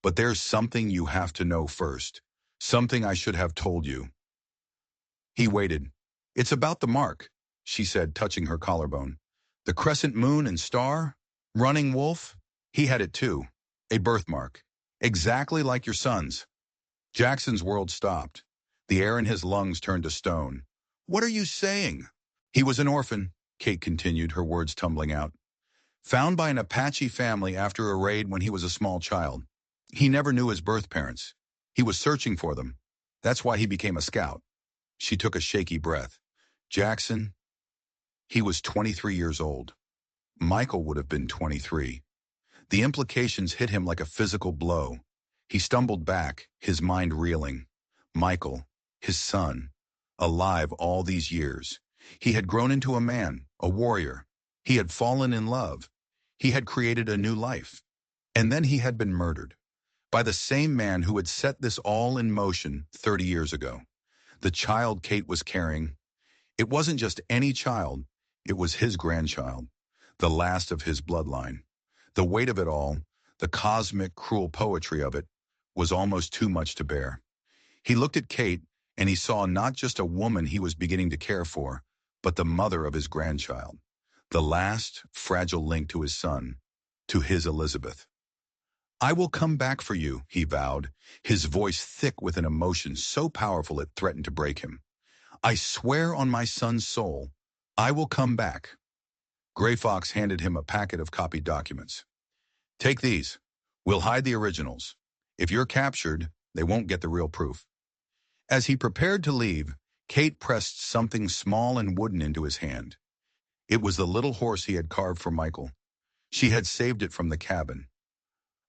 But there's something you have to know first. Something I should have told you. He waited. It's about the mark, she said, touching her collarbone. The crescent moon and star? Running wolf? He had it too. A birthmark. Exactly like your son's. Jackson's world stopped. The air in his lungs turned to stone. What are you saying? He was an orphan, Kate continued, her words tumbling out. Found by an Apache family after a raid when he was a small child. He never knew his birth parents. He was searching for them. That's why he became a scout. She took a shaky breath. Jackson, he was 23 years old. Michael would have been 23. The implications hit him like a physical blow. He stumbled back, his mind reeling. Michael, his son, alive all these years. He had grown into a man, a warrior. He had fallen in love. He had created a new life. And then he had been murdered. By the same man who had set this all in motion 30 years ago. The child Kate was carrying, it wasn't just any child, it was his grandchild, the last of his bloodline. The weight of it all, the cosmic, cruel poetry of it, was almost too much to bear. He looked at Kate, and he saw not just a woman he was beginning to care for, but the mother of his grandchild, the last, fragile link to his son, to his Elizabeth. I will come back for you, he vowed, his voice thick with an emotion so powerful it threatened to break him. I swear on my son's soul, I will come back. Gray Fox handed him a packet of copied documents. Take these. We'll hide the originals. If you're captured, they won't get the real proof. As he prepared to leave, Kate pressed something small and wooden into his hand. It was the little horse he had carved for Michael. She had saved it from the cabin.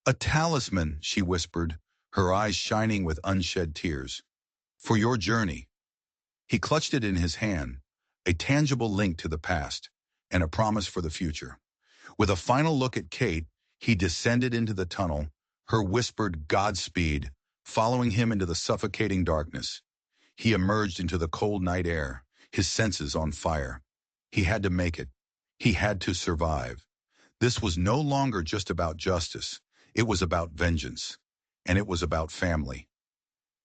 A talisman, she whispered, her eyes shining with unshed tears. For your journey. He clutched it in his hand, a tangible link to the past, and a promise for the future. With a final look at Kate, he descended into the tunnel, her whispered Godspeed, following him into the suffocating darkness. He emerged into the cold night air, his senses on fire. He had to make it. He had to survive. This was no longer just about justice. It was about vengeance, and it was about family.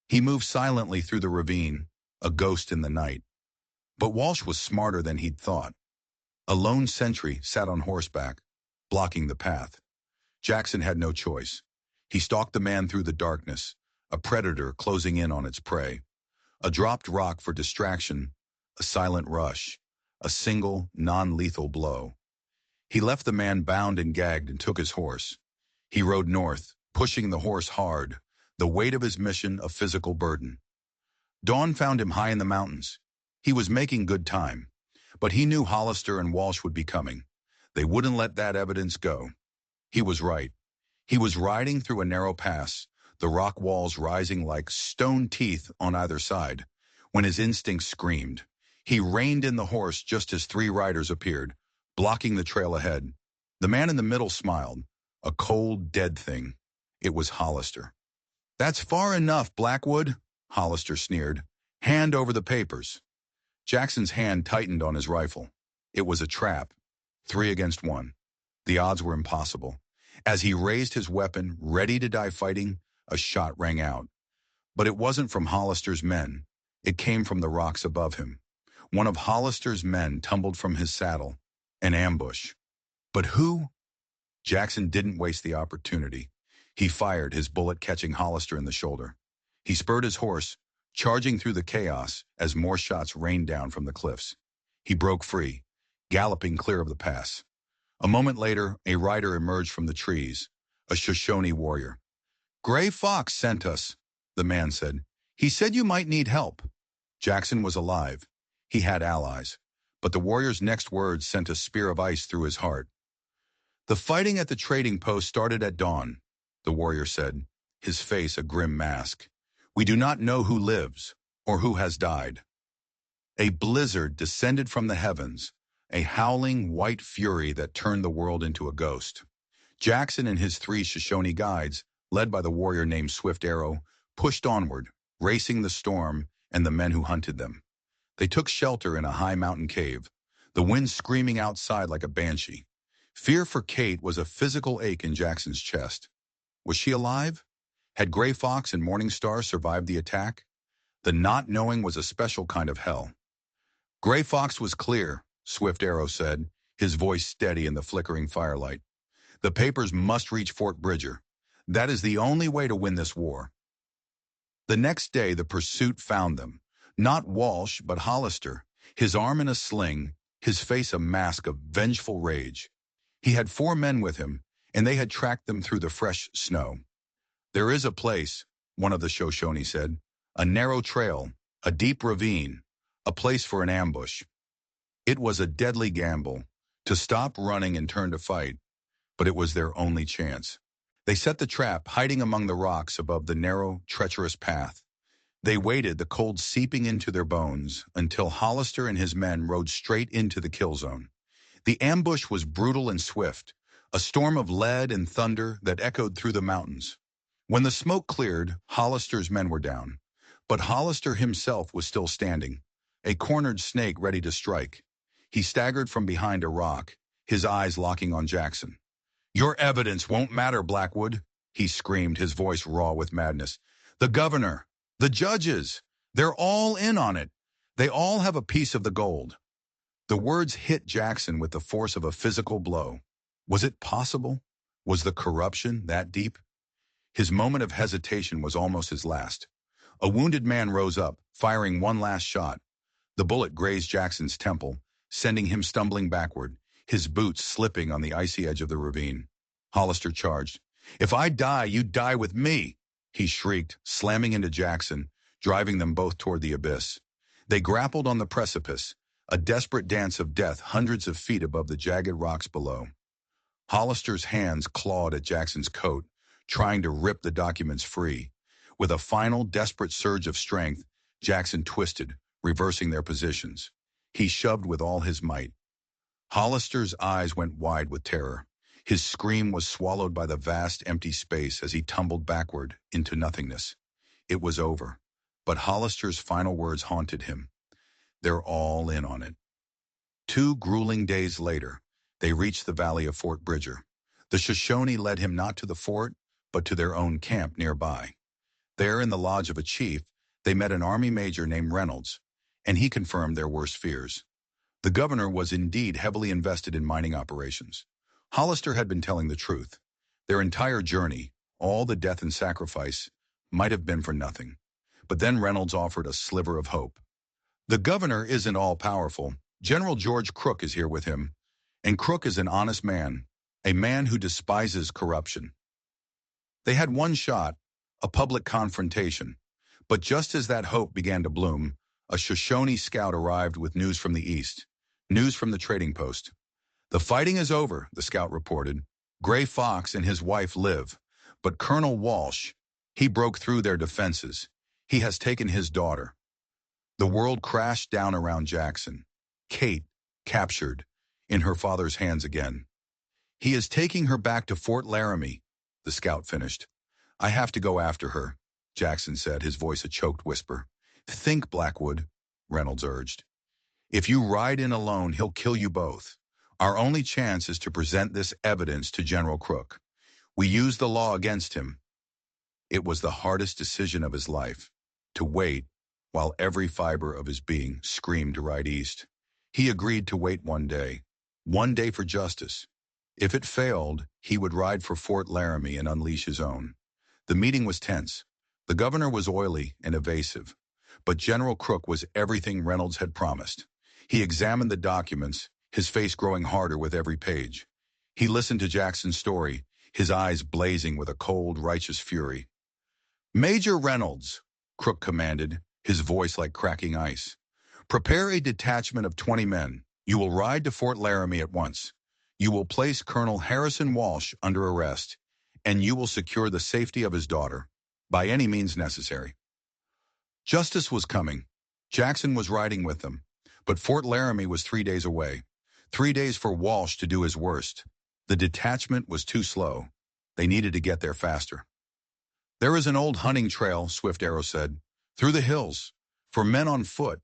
He moved silently through the ravine, a ghost in the night. But Walsh was smarter than he'd thought. A lone sentry sat on horseback, blocking the path. Jackson had no choice. He stalked the man through the darkness, a predator closing in on its prey. A dropped rock for distraction, a silent rush, a single, non-lethal blow. He left the man bound and gagged and took his horse. He rode north, pushing the horse hard, the weight of his mission a physical burden. Dawn found him high in the mountains. He was making good time, but he knew Hollister and Walsh would be coming. They wouldn't let that evidence go. He was right. He was riding through a narrow pass, the rock walls rising like stone teeth on either side, when his instinct screamed. He reined in the horse just as three riders appeared, blocking the trail ahead. The man in the middle smiled, a cold, dead thing. It was Hollister. "That's far enough, Blackwood," Hollister sneered. "Hand over the papers." Jackson's hand tightened on his rifle. It was a trap. 3 against 1. The odds were impossible. As he raised his weapon, ready to die fighting, a shot rang out. But it wasn't from Hollister's men. It came from the rocks above him. One of Hollister's men tumbled from his saddle. An ambush. But who? Jackson didn't waste the opportunity. He fired, his bullet catching Hollister in the shoulder. He spurred his horse, charging through the chaos as more shots rained down from the cliffs. He broke free, galloping clear of the pass. A moment later, a rider emerged from the trees, a Shoshone warrior. "Gray Fox sent us," the man said. "He said you might need help." Jackson was alive. He had allies. But the warrior's next words sent a spear of ice through his heart. "The fighting at the trading post started at dawn," the warrior said, his face a grim mask. "We do not know who lives or who has died." A blizzard descended from the heavens, a howling white fury that turned the world into a ghost. Jackson and his three Shoshone guides, led by the warrior named Swift Arrow, pushed onward, racing the storm and the men who hunted them. They took shelter in a high mountain cave, the wind screaming outside like a banshee. Fear for Kate was a physical ache in Jackson's chest. Was she alive? Had Gray Fox and Morning Star survived the attack? The not knowing was a special kind of hell. "Gray Fox was clear," Swift Arrow said, his voice steady in the flickering firelight. "The papers must reach Fort Bridger. That is the only way to win this war." The next day the pursuit found them. Not Walsh, but Hollister, his arm in a sling, his face a mask of vengeful rage. He had 4 men with him, and they had tracked them through the fresh snow. "There is a place," one of the Shoshone said, "a narrow trail, a deep ravine, a place for an ambush." It was a deadly gamble, to stop running and turn to fight, but it was their only chance. They set the trap, hiding among the rocks above the narrow, treacherous path. They waited, the cold seeping into their bones, until Hollister and his men rode straight into the kill zone. The ambush was brutal and swift, a storm of lead and thunder that echoed through the mountains. When the smoke cleared, Hollister's men were down. But Hollister himself was still standing, a cornered snake ready to strike. He staggered from behind a rock, his eyes locking on Jackson. "Your evidence won't matter, Blackwood," he screamed, his voice raw with madness. "The governor, the judges, they're all in on it. They all have a piece of the gold." The words hit Jackson with the force of a physical blow. Was it possible? Was the corruption that deep? His moment of hesitation was almost his last. A wounded man rose up, firing one last shot. The bullet grazed Jackson's temple, sending him stumbling backward, his boots slipping on the icy edge of the ravine. Hollister charged. "If I die, you die with me," he shrieked, slamming into Jackson, driving them both toward the abyss. They grappled on the precipice, a desperate dance of death hundreds of feet above the jagged rocks below. Hollister's hands clawed at Jackson's coat, trying to rip the documents free. With a final desperate surge of strength, Jackson twisted, reversing their positions. He shoved with all his might. Hollister's eyes went wide with terror. His scream was swallowed by the vast empty space as he tumbled backward into nothingness. It was over, but Hollister's final words haunted him. "They're all in on it." 2 grueling days later, they reached the valley of Fort Bridger. The Shoshone led him not to the fort, but to their own camp nearby. There, in the lodge of a chief, they met an army major named Reynolds, and he confirmed their worst fears. The governor was indeed heavily invested in mining operations. Hollister had been telling the truth. Their entire journey, all the death and sacrifice, might have been for nothing. But then Reynolds offered a sliver of hope. "The governor isn't all-powerful. General George Crook is here with him, And Crook is an honest man, a man who despises corruption. They had one shot, a public confrontation. But just as that hope began to bloom, a Shoshone scout arrived with news from the east, news from the trading post. "The fighting is over," the scout reported. "Gray Fox and his wife live. But Colonel Walsh, he broke through their defenses. He has taken his daughter." The world crashed down around Jackson. Kate, captured, in her father's hands again. "He is taking her back to Fort Laramie," the scout finished. "I have to go after her," Jackson said, his voice a choked whisper. "Think, Blackwood," Reynolds urged. "If you ride in alone, he'll kill you both. Our only chance is to present this evidence to General Crook. We use the law against him." It was the hardest decision of his life, to wait, while every fiber of his being screamed to ride east. He agreed to wait one day for justice. If it failed, he would ride for Fort Laramie and unleash his own. The meeting was tense. The governor was oily and evasive, but General Crook was everything Reynolds had promised. He examined the documents, his face growing harder with every page. He listened to Jackson's story, his eyes blazing with a cold, righteous fury. "Major Reynolds," Crook commanded, his voice like cracking ice. "Prepare a detachment of 20 men. You will ride to Fort Laramie at once. You will place Colonel Harrison Walsh under arrest, and you will secure the safety of his daughter, by any means necessary." Justice was coming. Jackson was riding with them, but Fort Laramie was 3 days away. 3 days for Walsh to do his worst. The detachment was too slow. They needed to get there faster. "There is an old hunting trail," Swift Arrow said, "through the hills, for men on foot.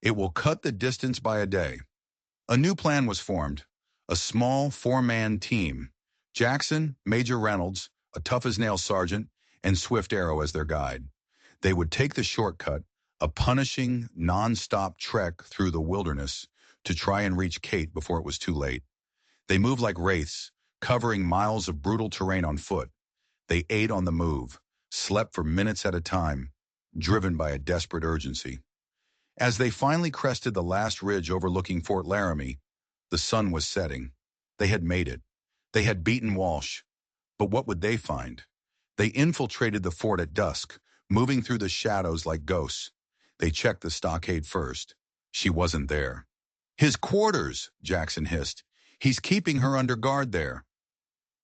It will cut the distance by a day." A new plan was formed, a small 4-man team. Jackson, Major Reynolds, a tough-as-nails sergeant, and Swift Arrow as their guide. They would take the shortcut, a punishing, non-stop trek through the wilderness, to try and reach Kate before it was too late. They moved like wraiths, covering miles of brutal terrain on foot. They ate on the move, slept for minutes at a time, driven by a desperate urgency. As they finally crested the last ridge overlooking Fort Laramie, the sun was setting. They had made it. They had beaten Walsh. But what would they find? They infiltrated the fort at dusk, moving through the shadows like ghosts. They checked the stockade first. She wasn't there. "His quarters," Jackson hissed. "He's keeping her under guard there."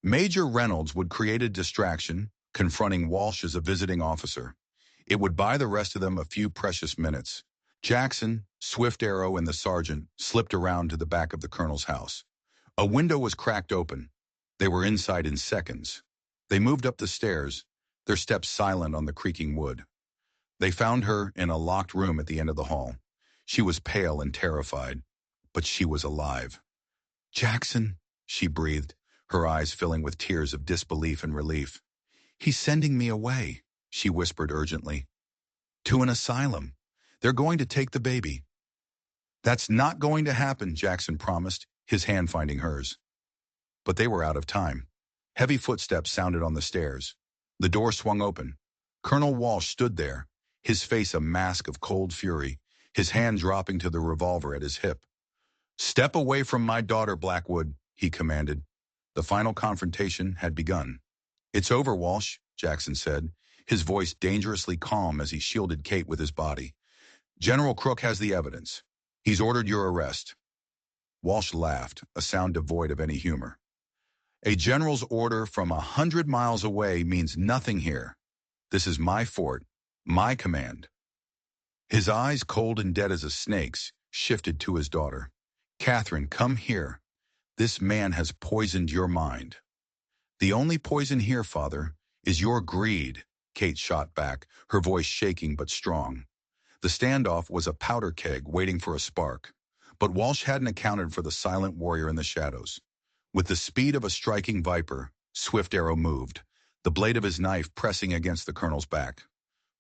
Major Reynolds would create a distraction, confronting Walsh as a visiting officer. It would buy the rest of them a few precious minutes. Jackson, Swift Arrow, and the sergeant slipped around to the back of the colonel's house. A window was cracked open. They were inside in seconds. They moved up the stairs, their steps silent on the creaking wood. They found her in a locked room at the end of the hall. She was pale and terrified, but she was alive. "Jackson," she breathed, her eyes filling with tears of disbelief and relief. "He's sending me away," she whispered urgently. "To an asylum. They're going to take the baby." "That's not going to happen," Jackson promised, his hand finding hers. But they were out of time. Heavy footsteps sounded on the stairs. The door swung open. Colonel Walsh stood there, his face a mask of cold fury, his hand dropping to the revolver at his hip. "Step away from my daughter, Blackwood," he commanded. The final confrontation had begun. "It's over, Walsh," Jackson said, his voice dangerously calm as he shielded Kate with his body. "General Crook has the evidence. He's ordered your arrest." Walsh laughed, a sound devoid of any humor. "A general's order from 100 miles away means nothing here. This is my fort, my command." His eyes, cold and dead as a snake's, shifted to his daughter. "Catherine, come here. This man has poisoned your mind." "The only poison here, Father, is your greed," Kate shot back, her voice shaking but strong. The standoff was a powder keg waiting for a spark. But Walsh hadn't accounted for the silent warrior in the shadows. With the speed of a striking viper, Swift Arrow moved, the blade of his knife pressing against the colonel's back.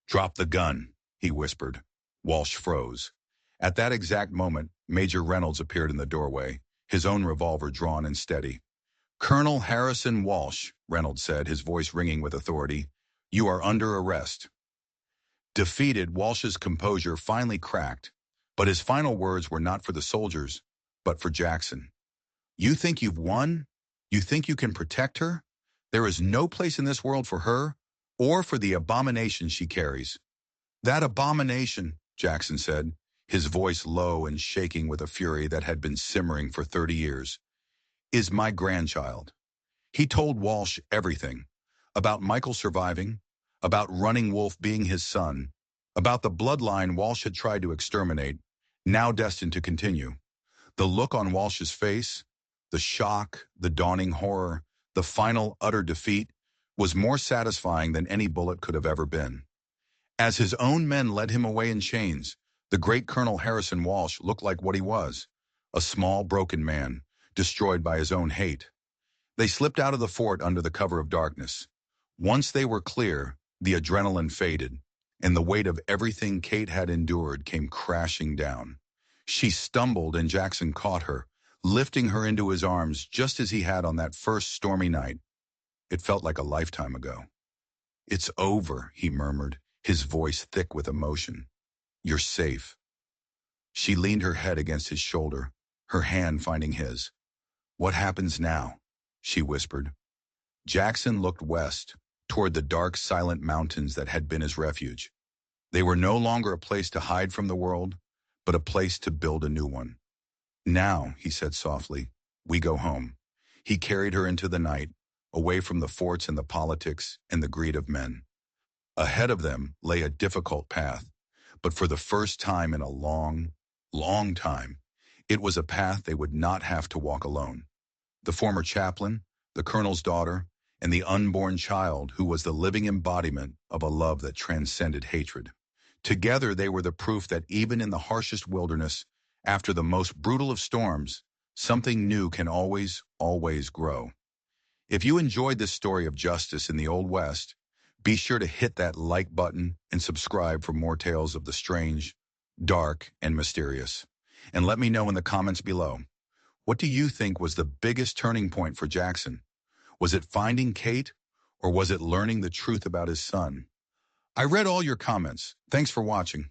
"Drop the gun," he whispered. Walsh froze. At that exact moment, Major Reynolds appeared in the doorway, his own revolver drawn and steady. "Colonel Harrison Walsh," Reynolds said, his voice ringing with authority, "you are under arrest." Defeated, Walsh's composure finally cracked, but his final words were not for the soldiers, but for Jackson. You think you've won? You think you can protect her? There is no place in this world for her or for the abomination she carries. That abomination, Jackson said, his voice low and shaking with a fury that had been simmering for 30 years, is my grandchild. He told Walsh everything about Michael surviving, about Running Wolf being his son, about the bloodline Walsh had tried to exterminate, now destined to continue. The look on Walsh's face, the shock, the dawning horror, the final utter defeat, was more satisfying than any bullet could have ever been. As his own men led him away in chains, the great Colonel Harrison Walsh looked like what he was, a small, broken man, destroyed by his own hate. They slipped out of the fort under the cover of darkness. Once they were clear, the adrenaline faded, and the weight of everything Kate had endured came crashing down. She stumbled and Jackson caught her, lifting her into his arms just as he had on that first stormy night. It felt like a lifetime ago. "It's over," he murmured, his voice thick with emotion. "You're safe." She leaned her head against his shoulder, her hand finding his. "What happens now?" she whispered. Jackson looked west, toward the dark, silent mountains that had been his refuge. They were no longer a place to hide from the world, but a place to build a new one. "Now," he said softly, "we go home." He carried her into the night, away from the forts and the politics and the greed of men. Ahead of them lay a difficult path, but for the first time in a long, long time, it was a path they would not have to walk alone. The former chaplain, the colonel's daughter, and the unborn child who was the living embodiment of a love that transcended hatred. Together they were the proof that even in the harshest wilderness, after the most brutal of storms, something new can always, always grow. If you enjoyed this story of justice in the Old West, be sure to hit that like button and subscribe for more tales of the strange, dark, and mysterious. And let me know in the comments below. What do you think was the biggest turning point for Jackson? Was it finding Kate, or was it learning the truth about his son? I read all your comments. Thanks for watching.